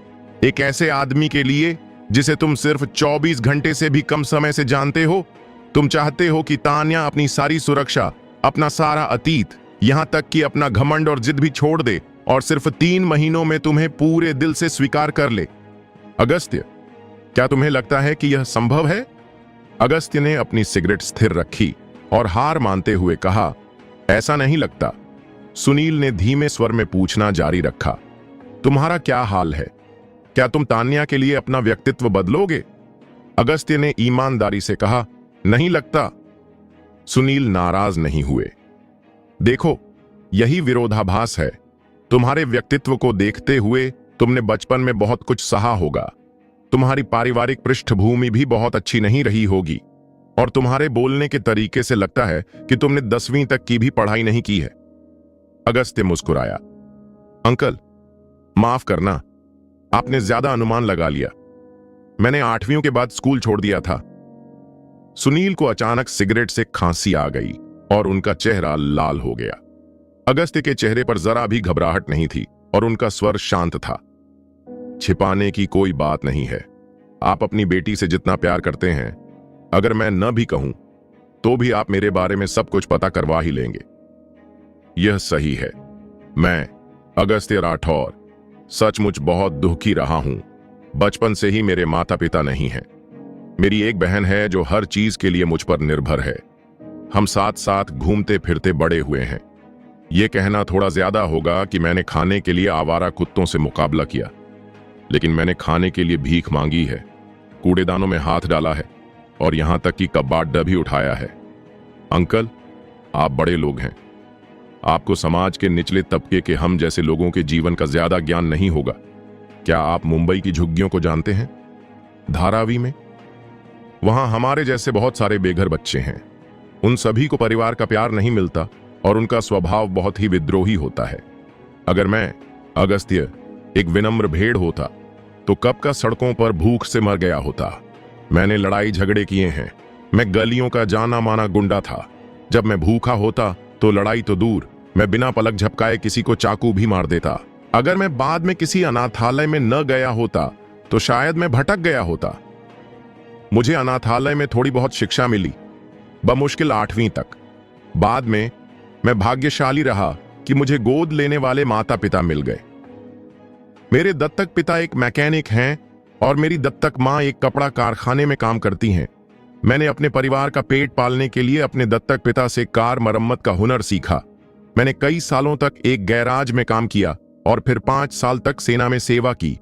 S1: एक ऐसे आदमी के लिए जिसे तुम सिर्फ 24 घंटे से भी कम समय से जानते हो, तुम चाहते हो कि तान्या अपनी सारी सुरक्षा, अपना सारा अतीत, यहां तक कि अपना घमंड और जिद भी छोड़ दे और सिर्फ 3 महीनों में तुम्हें पूरे दिल से स्वीकार कर ले। अगस्त्य, क्या तुम्हें लगता है कि यह संभव है? अगस्त्य ने अपनी सिगरेट स्थिर रखी और हार मानते हुए कहा, ऐसा नहीं लगता। सुनील ने धीमे स्वर में पूछना जारी रखा, तुम्हारा क्या हाल है? क्या तुम तान्या के लिए अपना व्यक्तित्व बदलोगे? अगस्त्य ने ईमानदारी से कहा, नहीं लगता। सुनील नाराज नहीं हुए। देखो, यही विरोधाभास है। तुम्हारे व्यक्तित्व को देखते हुए तुमने बचपन में बहुत कुछ सहा होगा। तुम्हारी पारिवारिक पृष्ठभूमि भी बहुत अच्छी नहीं रही होगी और तुम्हारे बोलने के तरीके से लगता है कि तुमने 10वीं तक की भी पढ़ाई नहीं की है। अगस्त्य मुस्कुराया, अंकल, माफ करना, आपने ज्यादा अनुमान लगा लिया। मैंने 8वीं के बाद स्कूल छोड़ दिया था। सुनील को अचानक सिगरेट से खांसी आ गई और उनका चेहरा लाल हो गया। अगस्त्य के चेहरे पर जरा भी घबराहट नहीं थी और उनका स्वर शांत था। छिपाने की कोई बात नहीं है। आप अपनी बेटी से जितना प्यार करते हैं, अगर मैं न भी कहूं तो भी आप मेरे बारे में सब कुछ पता करवा ही लेंगे। यह सही है। मैं अगस्त्य राठौर सचमुच बहुत दुखी रहा हूं। बचपन से ही मेरे माता पिता नहीं हैं। मेरी एक बहन है जो हर चीज के लिए मुझ पर निर्भर है। हम साथ साथ घूमते फिरते बड़े हुए हैं। यह कहना थोड़ा ज्यादा होगा कि मैंने खाने के लिए आवारा कुत्तों से मुकाबला किया, लेकिन मैंने खाने के लिए भीख मांगी है, कूड़ेदानों में हाथ डाला है और यहां तक कि कबाड़ भी उठाया है। अंकल, आप बड़े लोग हैं। आपको समाज के निचले तबके के हम जैसे लोगों के जीवन का ज्यादा ज्ञान नहीं होगा। क्या आप मुंबई की झुग्गियों को जानते हैं? धारावी में वहां हमारे जैसे बहुत सारे बेघर बच्चे हैं। उन सभी को परिवार का प्यार नहीं मिलता और उनका स्वभाव बहुत ही विद्रोही होता है। अगर मैं, अगस्त्य, एक विनम्र भेड़ होता तो कब का सड़कों पर भूख से मर गया होता। मैंने लड़ाई झगड़े किए हैं। मैं गलियों का जाना माना गुंडा था। जब मैं भूखा होता तो लड़ाई तो दूर, मैं बिना पलक झपकाए किसी को चाकू भी मार देता। अगर मैं बाद में किसी अनाथालय में न गया होता तो शायद मैं भटक गया होता। मुझे अनाथालय में थोड़ी बहुत शिक्षा मिली, बमुश्किल 8वीं तक। बाद में मैं भाग्यशाली रहा कि मुझे गोद लेने वाले माता पिता मिल गए। मेरे दत्तक पिता एक मैकेनिक हैं और मेरी दत्तक मां एक कपड़ा कारखाने में काम करती हैं। मैंने अपने परिवार का पेट पालने के लिए अपने दत्तक पिता से कार मरम्मत का हुनर सीखा। मैंने कई सालों तक एक गैराज में काम किया और फिर 5 साल तक सेना में सेवा की।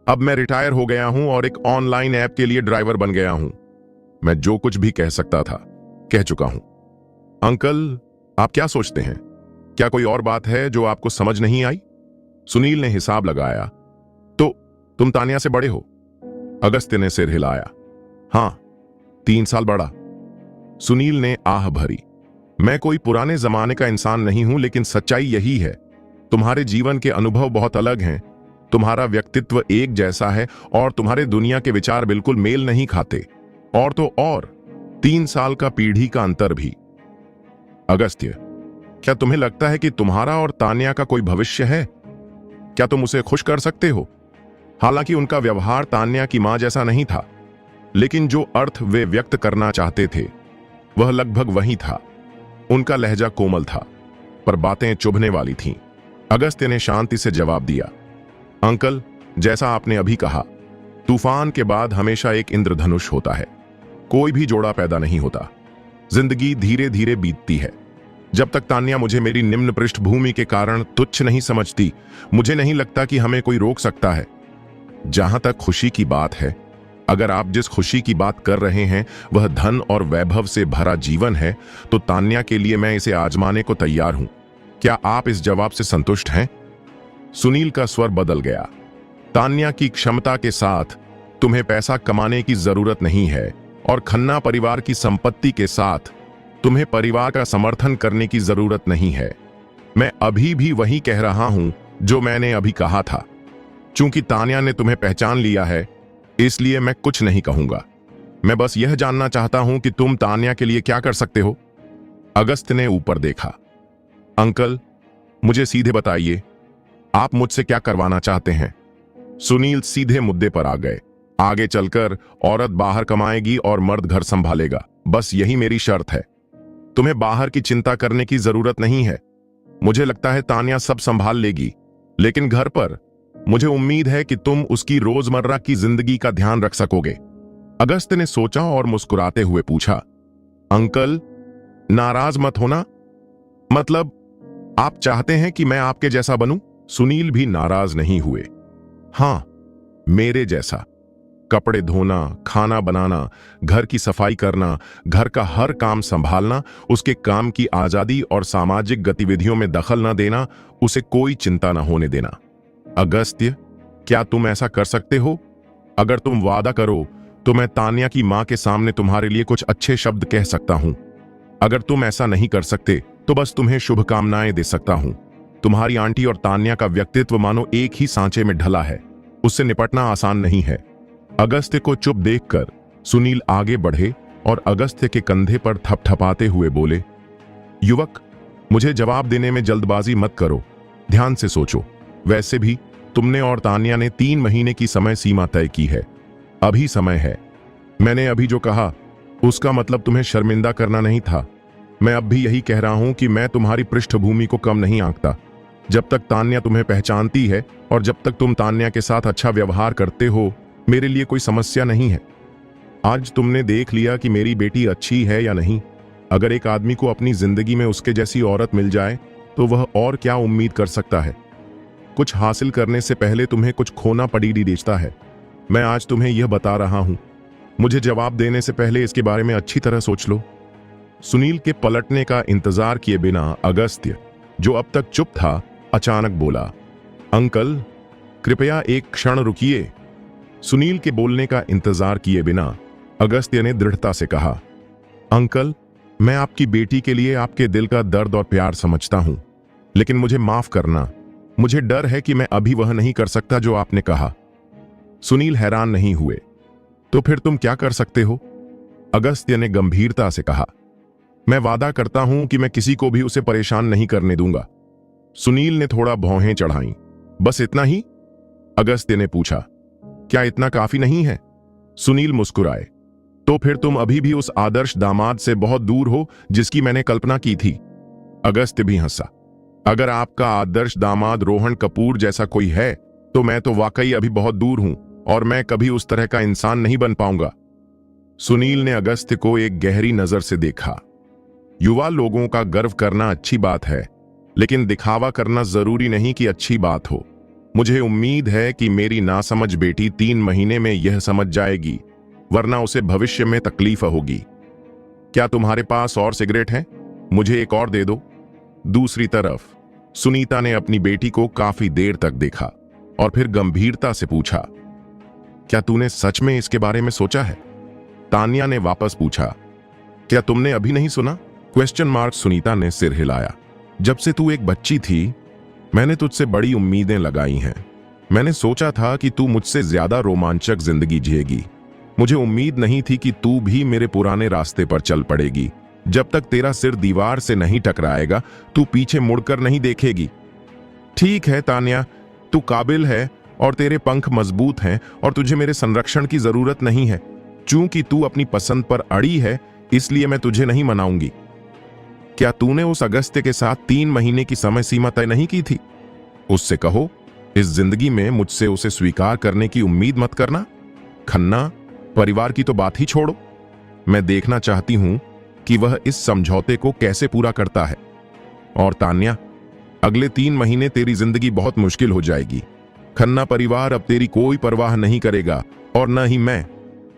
S1: अब मैं रिटायर हो गया हूं और एक ऑनलाइन ऐप के लिए ड्राइवर बन गया हूं। मैं जो कुछ भी कह सकता था कह चुका हूं। अंकल, आप क्या सोचते हैं? क्या कोई और बात है जो आपको समझ नहीं आई? सुनील ने हिसाब लगाया। तो तुम तान्या से बड़े हो? अगस्त्य ने सिर हिलाया। हां, 3 साल बड़ा। सुनील ने आह भरी। मैं कोई पुराने जमाने का इंसान नहीं हूं, लेकिन सच्चाई यही है। तुम्हारे जीवन के अनुभव बहुत अलग हैं। तुम्हारा व्यक्तित्व एक जैसा है और तुम्हारे दुनिया के विचार बिल्कुल मेल नहीं खाते। और तो और 3 साल का पीढ़ी का अंतर भी। अगस्त्य, क्या तुम्हें लगता है कि तुम्हारा और तान्या का कोई भविष्य है? क्या तुम उसे खुश कर सकते हो? हालांकि उनका व्यवहार तान्या की मां जैसा नहीं था, लेकिन जो अर्थ वे व्यक्त करना चाहते थे वह लगभग वही था। उनका लहजा कोमल था, पर बातें चुभने वाली थीं। अगस्त्य ने शांति से जवाब दिया, अंकल, जैसा आपने अभी कहा, तूफान के बाद हमेशा एक इंद्रधनुष होता है। कोई भी जोड़ा पैदा नहीं होता। जिंदगी धीरे धीरे बीतती है। जब तक तान्या मुझे मेरी निम्न पृष्ठभूमि के कारण तुच्छ नहीं समझती, मुझे नहीं लगता कि हमें कोई रोक सकता है। जहां तक खुशी की बात है, अगर आप जिस खुशी की बात कर रहे हैं वह धन और वैभव से भरा जीवन है, तो तान्या के लिए मैं इसे आजमाने को तैयार हूं। क्या आप इस जवाब से संतुष्ट हैं? सुनील का स्वर बदल गया। तान्या की क्षमता के साथ तुम्हें पैसा कमाने की जरूरत नहीं है और खन्ना परिवार की संपत्ति के साथ तुम्हें परिवार का समर्थन करने की जरूरत नहीं है। मैं अभी भी वही कह रहा हूं जो मैंने अभी कहा था। चूंकि तान्या ने तुम्हें पहचान लिया है, इसलिए मैं कुछ नहीं कहूंगा। मैं बस यह जानना चाहता हूं कि तुम तान्या के लिए क्या कर सकते हो। अगस्त ने ऊपर देखा। अंकल, मुझे सीधे बताइए, आप मुझसे क्या करवाना चाहते हैं? सुनील सीधे मुद्दे पर आ गए। आगे चलकर औरत बाहर कमाएगी और मर्द घर संभालेगा, बस यही मेरी शर्त है। तुम्हें बाहर की चिंता करने की जरूरत नहीं है। मुझे लगता है तान्या सब संभाल लेगी, लेकिन घर पर मुझे उम्मीद है कि तुम उसकी रोजमर्रा की जिंदगी का ध्यान रख सकोगे। अगस्त ने सोचा और मुस्कुराते हुए पूछा, अंकल, नाराज मत होना। मतलब आप चाहते हैं कि मैं आपके जैसा बनूं? सुनील भी नाराज नहीं हुए। हां, मेरे जैसा। कपड़े धोना, खाना बनाना, घर की सफाई करना, घर का हर काम संभालना, उसके काम की आजादी और सामाजिक गतिविधियों में दखल न देना, उसे कोई चिंता न होने देना। अगस्त्य, क्या तुम ऐसा कर सकते हो? अगर तुम वादा करो तो मैं तान्या की मां के सामने तुम्हारे लिए कुछ अच्छे शब्द कह सकता हूं। अगर तुम ऐसा नहीं कर सकते तो बस तुम्हें शुभकामनाएं दे सकता हूं। तुम्हारी आंटी और तान्या का व्यक्तित्व मानो एक ही सांचे में ढला है, उससे निपटना आसान नहीं है। अगस्त्य को चुप देखकर सुनील आगे बढ़े और अगस्त्य के कंधे पर थपथपाते हुए बोले, युवक, मुझे जवाब देने में जल्दबाजी मत करो, ध्यान से सोचो। वैसे भी तुमने और तान्या ने 3 महीने की समय सीमा तय की है। अभी समय है। मैंने अभी जो कहा उसका मतलब तुम्हें शर्मिंदा करना नहीं था। मैं अब भी यही कह रहा हूं कि मैं तुम्हारी पृष्ठभूमि को कम नहीं आंकता। जब तक तान्या तुम्हें पहचानती है और जब तक तुम तान्या के साथ अच्छा व्यवहार करते हो, मेरे लिए कोई समस्या नहीं है। आज तुमने देख लिया कि मेरी बेटी अच्छी है या नहीं। अगर एक आदमी को अपनी जिंदगी में उसके जैसी औरत मिल जाए तो वह और क्या उम्मीद कर सकता है। कुछ हासिल करने से पहले तुम्हें कुछ खोना पड़ी देता है। मैं आज तुम्हें यह बता रहा हूं। मुझे जवाब देने से पहले इसके बारे में अच्छी तरह सोच लो। सुनील के पलटने का इंतजार किए बिना अगस्त्य, जो अब तक चुप था, अचानक बोला, अंकल, कृपया एक क्षण रुकिए। सुनील के बोलने का इंतजार किए बिना अगस्त्य ने दृढ़ता से कहा, अंकल, मैं आपकी बेटी के लिए आपके दिल का दर्द और प्यार समझता हूं, लेकिन मुझे माफ करना। मुझे डर है कि मैं अभी वह नहीं कर सकता जो आपने कहा। सुनील हैरान नहीं हुए। तो फिर तुम क्या कर सकते हो? अगस्त्य ने गंभीरता से कहा, मैं वादा करता हूं कि मैं किसी को भी उसे परेशान नहीं करने दूंगा। सुनील ने थोड़ा भौहें चढ़ाईं। बस इतना ही? अगस्त्य ने पूछा। क्या इतना काफी नहीं है? सुनील मुस्कुराए। तो फिर तुम अभी भी उस आदर्श दामाद से बहुत दूर हो जिसकी मैंने कल्पना की थी। अगस्त्य भी हंसा। अगर आपका आदर्श दामाद रोहन कपूर जैसा कोई है तो मैं तो वाकई अभी बहुत दूर हूं और मैं कभी उस तरह का इंसान नहीं बन पाऊंगा। सुनील ने अगस्त्य को एक गहरी नजर से देखा। युवा लोगों का गर्व करना अच्छी बात है, लेकिन दिखावा करना जरूरी नहीं कि अच्छी बात हो। मुझे उम्मीद है कि मेरी नासमझ बेटी 3 महीने में यह समझ जाएगी, वरना उसे भविष्य में तकलीफ होगी। क्या तुम्हारे पास और सिगरेट हैं? मुझे एक और दे दो। दूसरी तरफ सुनीता ने अपनी बेटी को काफी देर तक देखा और फिर गंभीरता से पूछा, क्या तूने सच में इसके बारे में सोचा है? तान्या ने वापस पूछा। क्या तुमने अभी नहीं सुना? Question mark. सुनीता ने सिर हिलाया। जब से तू एक बच्ची थी, मैंने तुझसे बड़ी उम्मीदें लगाई हैं। मैंने सोचा था कि तू मुझसे ज्यादा रोमांचक जिंदगी जिएगी। मुझे उम्मीद नहीं थी कि तू भी मेरे पुराने रास्ते पर चल पड़ेगी। जब तक तेरा सिर दीवार से नहीं टकराएगा, तू पीछे मुड़कर नहीं देखेगी। ठीक है तान्या, तू काबिल है और तेरे पंख मजबूत हैं और तुझे मेरे संरक्षण की जरूरत नहीं है। चूंकि तू अपनी पसंद पर अड़ी है, इसलिए मैं तुझे नहीं मनाऊंगी। क्या तूने उस अगस्त्य के साथ 3 महीने की समय सीमा तय नहीं की थी? उससे कहो, इस जिंदगी में मुझसे उसे स्वीकार करने की उम्मीद मत करना। खन्ना परिवार की तो बात ही छोड़ो। मैं देखना चाहती हूं कि वह इस समझौते को कैसे पूरा करता है। और तान्या, अगले 3 महीने तेरी जिंदगी बहुत मुश्किल हो जाएगी। खन्ना परिवार अब तेरी कोई परवाह नहीं करेगा और न ही मैं।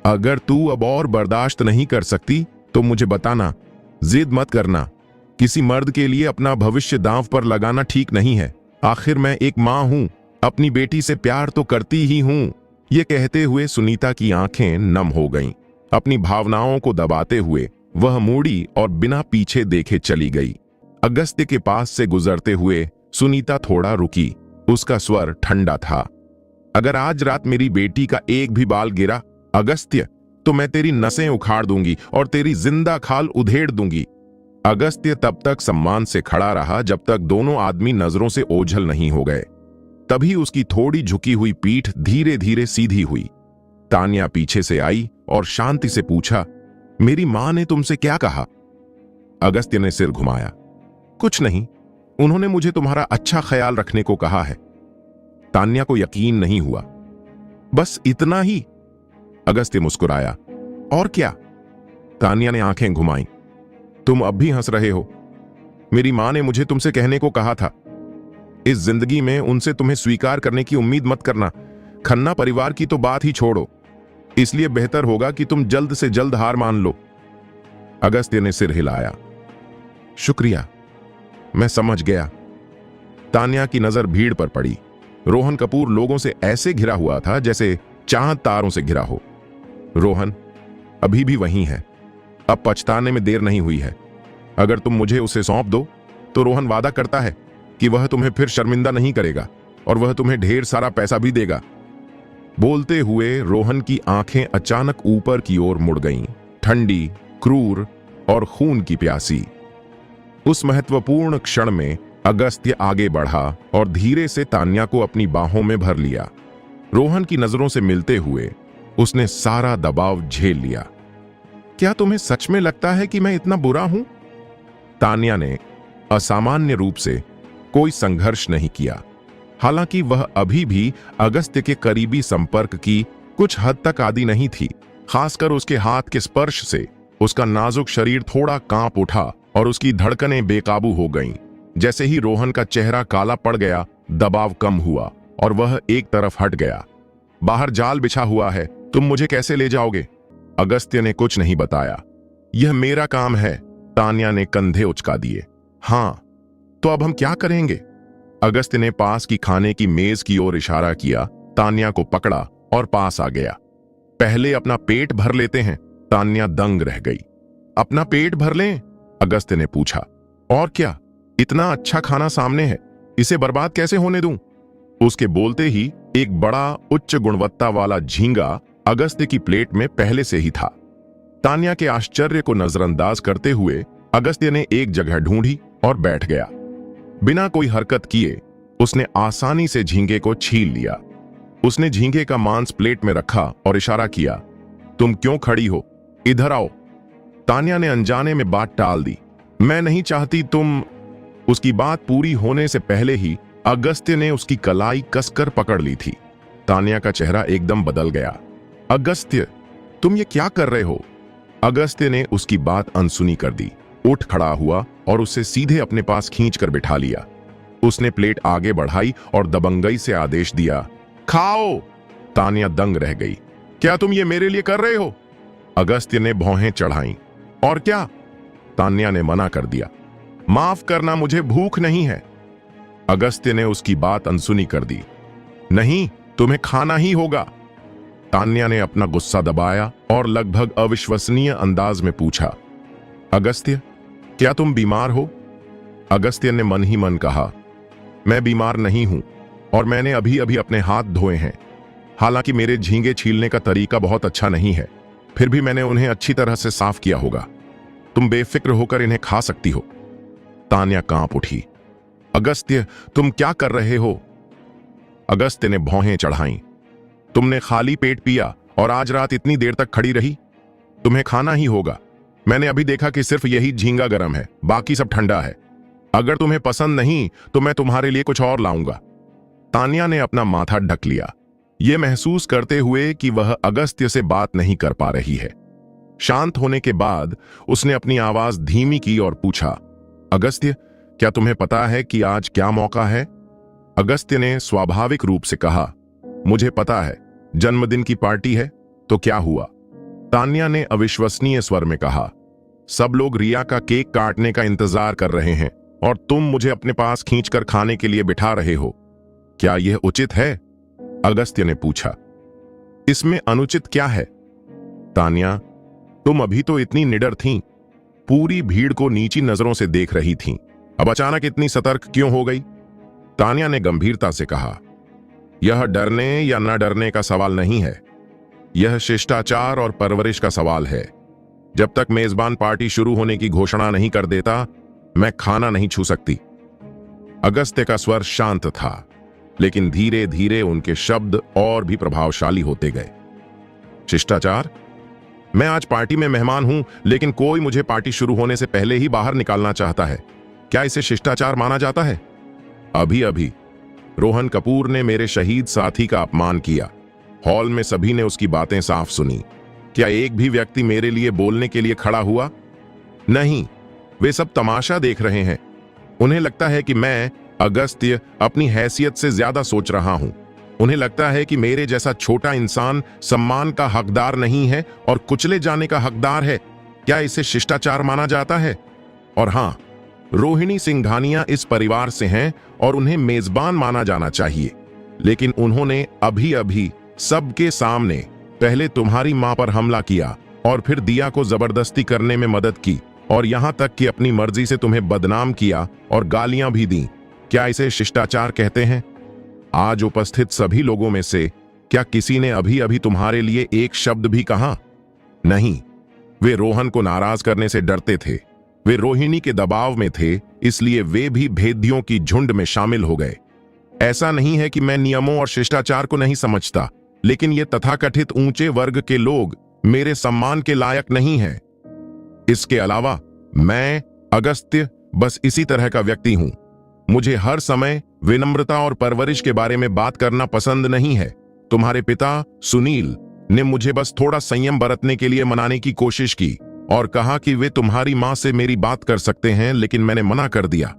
S1: अगर तू अब और बर्दाश्त नहीं कर सकती तो मुझे बताना। जिद मत करना। किसी मर्द के लिए अपना भविष्य दांव पर लगाना ठीक नहीं है। आखिर मैं एक मां हूं। अपनी बेटी से प्यार तो करती ही हूं। ये कहते हुए सुनीता की आंखें नम हो गईं। अपनी भावनाओं को दबाते हुए वह मुड़ी और बिना पीछे देखे चली गई। अगस्त्य के पास से गुजरते हुए सुनीता थोड़ा रुकी। उसका स्वर ठंडा था। अगर आज रात मेरी बेटी का एक भी बाल गिरा अगस्त्य, तो मैं तेरी नसें उखाड़ दूंगी और तेरी जिंदा खाल उधेड़ दूंगी। अगस्त्य तब तक सम्मान से खड़ा रहा जब तक दोनों आदमी नजरों से ओझल नहीं हो गए। तभी उसकी थोड़ी झुकी हुई पीठ धीरे धीरे सीधी हुई। तान्या पीछे से आई और शांति से पूछा, मेरी मां ने तुमसे क्या कहा? अगस्त्य ने सिर घुमाया। कुछ नहीं, उन्होंने मुझे तुम्हारा अच्छा ख्याल रखने को कहा है। तान्या को यकीन नहीं हुआ। बस इतना ही? अगस्त्य मुस्कुराया। और क्या? तान्या ने आंखें घुमाई। तुम अब भी हंस रहे हो। मेरी मां ने मुझे तुमसे कहने को कहा था, इस जिंदगी में उनसे तुम्हें स्वीकार करने की उम्मीद मत करना। खन्ना परिवार की तो बात ही छोड़ो, इसलिए बेहतर होगा कि तुम जल्द से जल्द हार मान लो। अगस्त्य ने सिर हिलाया। शुक्रिया, मैं समझ गया। तान्या की नजर भीड़ पर पड़ी। रोहन कपूर लोगों से ऐसे घिरा हुआ था जैसे चांद तारों से घिरा हो। रोहन अभी भी वहीं है। अब पछताने में देर नहीं हुई है। अगर तुम मुझे उसे सौंप दो तो रोहन वादा करता है कि वह तुम्हें फिर शर्मिंदा नहीं करेगा और वह तुम्हें ढेर सारा पैसा भी देगा। बोलते हुए रोहन की आंखें अचानक ऊपर की ओर मुड़ गईं, ठंडी, क्रूर और खून की प्यासी। उस महत्वपूर्ण क्षण में अगस्त्य आगे बढ़ा और धीरे से तान्या को अपनी बाहों में भर लिया। रोहन की नजरों से मिलते हुए उसने सारा दबाव झेल लिया। क्या तुम्हें सच में लगता है कि मैं इतना बुरा हूं? तान्या ने असामान्य रूप से कोई संघर्ष नहीं किया। हालांकि वह अभी भी अगस्त्य के करीबी संपर्क की कुछ हद तक आदी नहीं थी। खासकर उसके हाथ के स्पर्श से उसका नाजुक शरीर थोड़ा कांप उठा और उसकी धड़कनें बेकाबू हो गईं। जैसे ही रोहन का चेहरा काला पड़ गया, दबाव कम हुआ और वह एक तरफ हट गया। बाहर जाल बिछा हुआ है, तुम मुझे कैसे ले जाओगे? अगस्त्य ने कुछ नहीं बताया। यह मेरा काम है। तान्या ने कंधे उचका दिए। हां, तो अब हम क्या करेंगे? अगस्त्य ने पास की खाने की मेज की ओर इशारा किया। तान्या को पकड़ा और पास आ गया। पहले अपना पेट भर लेते हैं। तान्या दंग रह गई। अपना पेट भर लें? अगस्त्य ने पूछा। और क्या, इतना अच्छा खाना सामने है, इसे बर्बाद कैसे होने दूं? उसके बोलते ही एक बड़ा उच्च गुणवत्ता वाला झींगा अगस्त्य की प्लेट में पहले से ही था। तान्या के आश्चर्य को नजरअंदाज करते हुए अगस्त्य ने एक जगह ढूंढी और बैठ गया। बिना कोई हरकत किए उसने आसानी से झींगे को छील लिया। उसने झींगे का मांस प्लेट में रखा और इशारा किया, तुम क्यों खड़ी हो? इधर आओ। तान्या ने अनजाने में बात टाल दी। मैं नहीं चाहती तुम। उसकी बात पूरी होने से पहले ही अगस्त्य ने उसकी कलाई कसकर पकड़ ली थी। तान्या का चेहरा एकदम बदल गया। अगस्त्य, तुम ये क्या कर रहे हो? अगस्त्य ने उसकी बात अनसुनी कर दी, उठ खड़ा हुआ और उसे सीधे अपने पास खींचकर बिठा लिया। उसने प्लेट आगे बढ़ाई और दबंगई से आदेश दिया, खाओ। तान्या दंग रह गई। क्या तुम ये मेरे लिए कर रहे हो? अगस्त्य ने भौहें चढ़ाईं। और क्या? तान्या ने मना कर दिया। माफ करना, मुझे भूख नहीं है। अगस्त्य ने उसकी बात अनसुनी कर दी। नहीं, तुम्हें खाना ही होगा। तान्या ने अपना गुस्सा दबाया और लगभग अविश्वसनीय अंदाज में पूछा, अगस्त्य, क्या तुम बीमार हो? अगस्त्य ने मन ही मन कहा, मैं बीमार नहीं हूं और मैंने अभी अभी अपने हाथ धोए हैं। हालांकि मेरे झींगे छीलने का तरीका बहुत अच्छा नहीं है, फिर भी मैंने उन्हें अच्छी तरह से साफ किया होगा। तुम बेफिक्र होकर इन्हें खा सकती हो। तान्या कांप उठी। अगस्त्य, तुम क्या कर रहे हो? अगस्त्य ने भौहें चढ़ाईं। तुमने खाली पेट पिया और आज रात इतनी देर तक खड़ी रही। तुम्हें खाना ही होगा। मैंने अभी देखा कि सिर्फ यही झींगा गर्म है, बाकी सब ठंडा है। अगर तुम्हें पसंद नहीं तो मैं तुम्हारे लिए कुछ और लाऊंगा। तान्या ने अपना माथा ढक लिया, यह महसूस करते हुए कि वह अगस्त्य से बात नहीं कर पा रही है। शांत होने के बाद उसने अपनी आवाज धीमी की और पूछा, अगस्त्य, क्या तुम्हें पता है कि आज क्या मौका है? अगस्त्य ने स्वाभाविक रूप से कहा, मुझे पता है, जन्मदिन की पार्टी है। तो क्या हुआ? तान्या ने अविश्वसनीय स्वर में कहा, सब लोग रिया का केक काटने का इंतजार कर रहे हैं और तुम मुझे अपने पास खींचकर खाने के लिए बिठा रहे हो। क्या यह उचित है? अगस्त्य ने पूछा। इसमें अनुचित क्या है? तान्या, तुम अभी तो इतनी निडर थीं, पूरी भीड़ को नीची नजरों से देख रही थीं। अब अचानक इतनी सतर्क क्यों हो गई? तान्या ने गंभीरता से कहा, यह डरने या न डरने का सवाल नहीं है, यह शिष्टाचार और परवरिश का सवाल है। जब तक मेजबान पार्टी शुरू होने की घोषणा नहीं कर देता, मैं खाना नहीं छू सकती। अगस्त्य का स्वर शांत था, लेकिन धीरे धीरे उनके शब्द और भी प्रभावशाली होते गए। शिष्टाचार? मैं आज पार्टी में मेहमान हूं, लेकिन कोई मुझे पार्टी शुरू होने से पहले ही बाहर निकालना चाहता है। क्या इसे शिष्टाचार माना जाता है? अभी अभी रोहन कपूर ने मेरे शहीद साथी का अपमान किया। हॉल में सभी ने उसकी बातें साफ सुनी। क्या एक भी व्यक्ति मेरे लिए बोलने के लिए खड़ा हुआ? नहीं, वे सब तमाशा देख रहे हैं। उन्हें लगता है कि मैं, अगस्त्य, अपनी हैसियत से ज्यादा सोच रहा हूं। उन्हें लगता है कि मेरे जैसा छोटा इंसान सम्मान का हकदार नहीं है और कुचले जाने का हकदार है। क्या इसे शिष्टाचार माना जाता है? और हां, रोहिणी सिंघानिया इस परिवार से हैं और उन्हें मेजबान माना जाना चाहिए, लेकिन उन्होंने अभी अभी सबके सामने पहले तुम्हारी मां पर हमला किया और फिर दिया को जबरदस्ती करने में मदद की, और यहां तक कि अपनी मर्जी से तुम्हें बदनाम किया और गालियां भी दी। क्या इसे शिष्टाचार कहते हैं? आज उपस्थित सभी लोगों में से क्या किसी ने अभी अभी तुम्हारे लिए एक शब्द भी कहा? नहीं। वे रोहन को नाराज करने से डरते थे। वे रोहिणी के दबाव में थे, इसलिए वे भी भेदियों की झुंड में शामिल हो गए। ऐसा नहीं है कि मैं नियमों और शिष्टाचार को नहीं समझता, लेकिन ये तथाकथित ऊंचे वर्ग के लोग मेरे सम्मान के लायक नहीं हैं। इसके अलावा मैं, अगस्त्य, बस इसी तरह का व्यक्ति हूं। मुझे हर समय विनम्रता और परवरिश के बारे में बात करना पसंद नहीं है। तुम्हारे पिता सुनील ने मुझे बस थोड़ा संयम बरतने के लिए मनाने की कोशिश की और कहा कि वे तुम्हारी मां से मेरी बात कर सकते हैं, लेकिन मैंने मना कर दिया।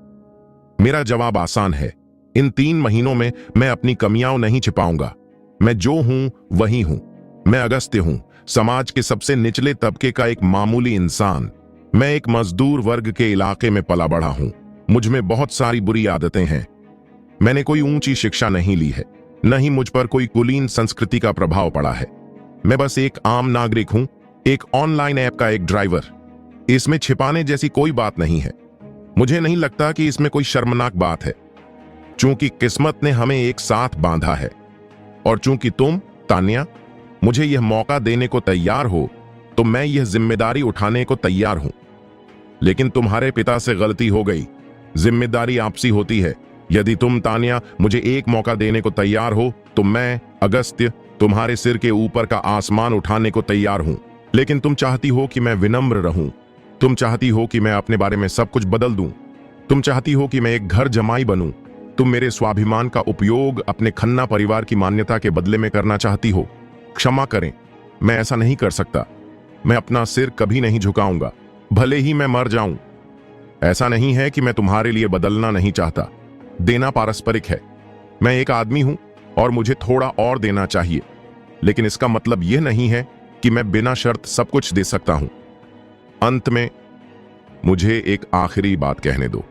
S1: मेरा जवाब आसान है, इन 3 महीनों में मैं अपनी कमियां नहीं छिपाऊंगा। मैं जो हूं वही हूं। मैं अगस्त्य हूं, समाज के सबसे निचले तबके का एक मामूली इंसान। मैं एक मजदूर वर्ग के इलाके में पला बढ़ा हूं। मुझ में बहुत सारी बुरी आदतें हैं। मैंने कोई ऊंची शिक्षा नहीं ली है, न ही मुझ पर कोई कुलीन संस्कृति का प्रभाव पड़ा है। मैं बस एक आम नागरिक हूं, एक ऑनलाइन ऐप का एक ड्राइवर। इसमें छिपाने जैसी कोई बात नहीं है। मुझे नहीं लगता कि इसमें कोई शर्मनाक बात है, चूंकि किस्मत ने हमें एक साथ बांधा है, और चूंकि तुम, तान्या, मुझे यह मौका देने को तैयार हो, तो मैं यह जिम्मेदारी उठाने को तैयार हूं। लेकिन तुम्हारे पिता से गलती हो गई। जिम्मेदारी आपसी होती है। यदि तुम, तान्या, मुझे एक मौका देने को तैयार हो, तो मैं, अगस्त्य, तुम्हारे सिर के ऊपर का आसमान उठाने को तैयार हूं। लेकिन तुम चाहती हो कि मैं विनम्र रहूं। तुम चाहती हो कि मैं अपने बारे में सब कुछ बदल दूं। तुम चाहती हो कि मैं एक घर जमाई बनूं। तुम मेरे स्वाभिमान का उपयोग अपने खन्ना परिवार की मान्यता के बदले में करना चाहती हो। क्षमा करें, मैं ऐसा नहीं कर सकता। मैं अपना सिर कभी नहीं झुकाऊंगा, भले ही मैं मर जाऊं। ऐसा नहीं है कि मैं तुम्हारे लिए बदलना नहीं चाहता। देना पारस्परिक है। मैं एक आदमी हूं और मुझे थोड़ा और देना चाहिए, लेकिन इसका मतलब यह नहीं है कि मैं बिना शर्त सब कुछ दे सकता हूं। अंत में मुझे एक आखिरी बात कहने दो।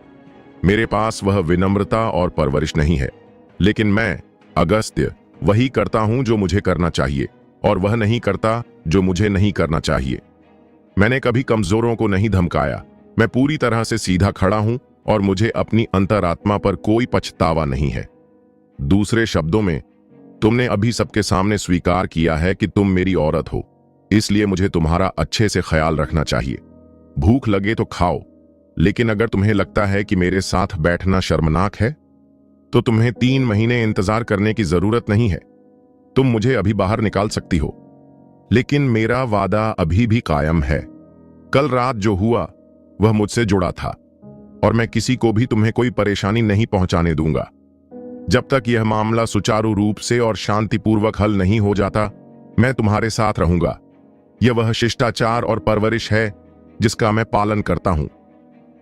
S1: मेरे पास वह विनम्रता और परवरिश नहीं है, लेकिन मैं, अगस्त्य, वही करता हूं जो मुझे करना चाहिए, और वह नहीं करता जो मुझे नहीं करना चाहिए। मैंने कभी कमजोरों को नहीं धमकाया। मैं पूरी तरह से सीधा खड़ा हूं और मुझे अपनी अंतरात्मा पर कोई पछतावा नहीं है। दूसरे शब्दों में, तुमने अभी सबके सामने स्वीकार किया है कि तुम मेरी औरत हो, इसलिए मुझे तुम्हारा अच्छे से ख्याल रखना चाहिए। भूख लगे तो खाओ, लेकिन अगर तुम्हें लगता है कि मेरे साथ बैठना शर्मनाक है, तो तुम्हें 3 महीने इंतजार करने की जरूरत नहीं है। तुम मुझे अभी बाहर निकाल सकती हो, लेकिन मेरा वादा अभी भी कायम है। कल रात जो हुआ वह मुझसे जुड़ा था, और मैं किसी को भी तुम्हें कोई परेशानी नहीं पहुंचाने दूंगा। जब तक यह मामला सुचारू रूप से और शांतिपूर्वक हल नहीं हो जाता, मैं तुम्हारे साथ रहूंगा। यह वह शिष्टाचार और परवरिश है जिसका मैं पालन करता हूं।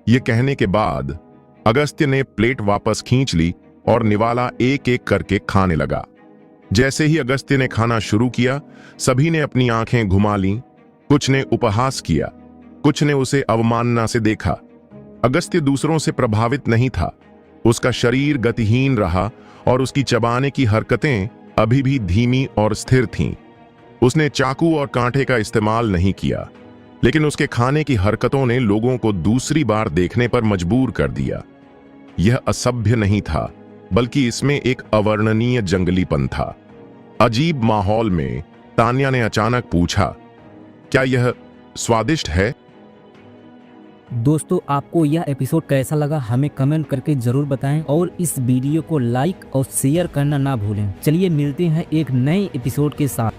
S1: यह कहने के बाद अगस्त्य ने प्लेट वापस खींच ली और निवाला एक एक करके खाने लगा। जैसे ही अगस्त्य ने खाना शुरू किया, सभी ने अपनी आंखें घुमा लीं। कुछ ने उपहास किया, कुछ ने उसे अवमानना से देखा। अगस्त्य दूसरों से प्रभावित नहीं था। उसका शरीर गतिहीन रहा और उसकी चबाने की हरकतें अभी भी धीमी और स्थिर थीं। उसने चाकू और कांटे का इस्तेमाल नहीं किया, लेकिन उसके खाने की हरकतों ने लोगों को दूसरी बार देखने पर मजबूर कर दिया। यह असभ्य नहीं था, बल्कि इसमें एक अवर्णनीय जंगलीपन था। अजीब माहौल में तान्या ने अचानक पूछा, क्या यह स्वादिष्ट है?
S2: दोस्तों, आपको यह एपिसोड कैसा लगा हमें कमेंट करके जरूर बताएं और इस वीडियो को लाइक और शेयर करना ना भूलें। चलिए मिलते हैं एक नए एपिसोड के साथ।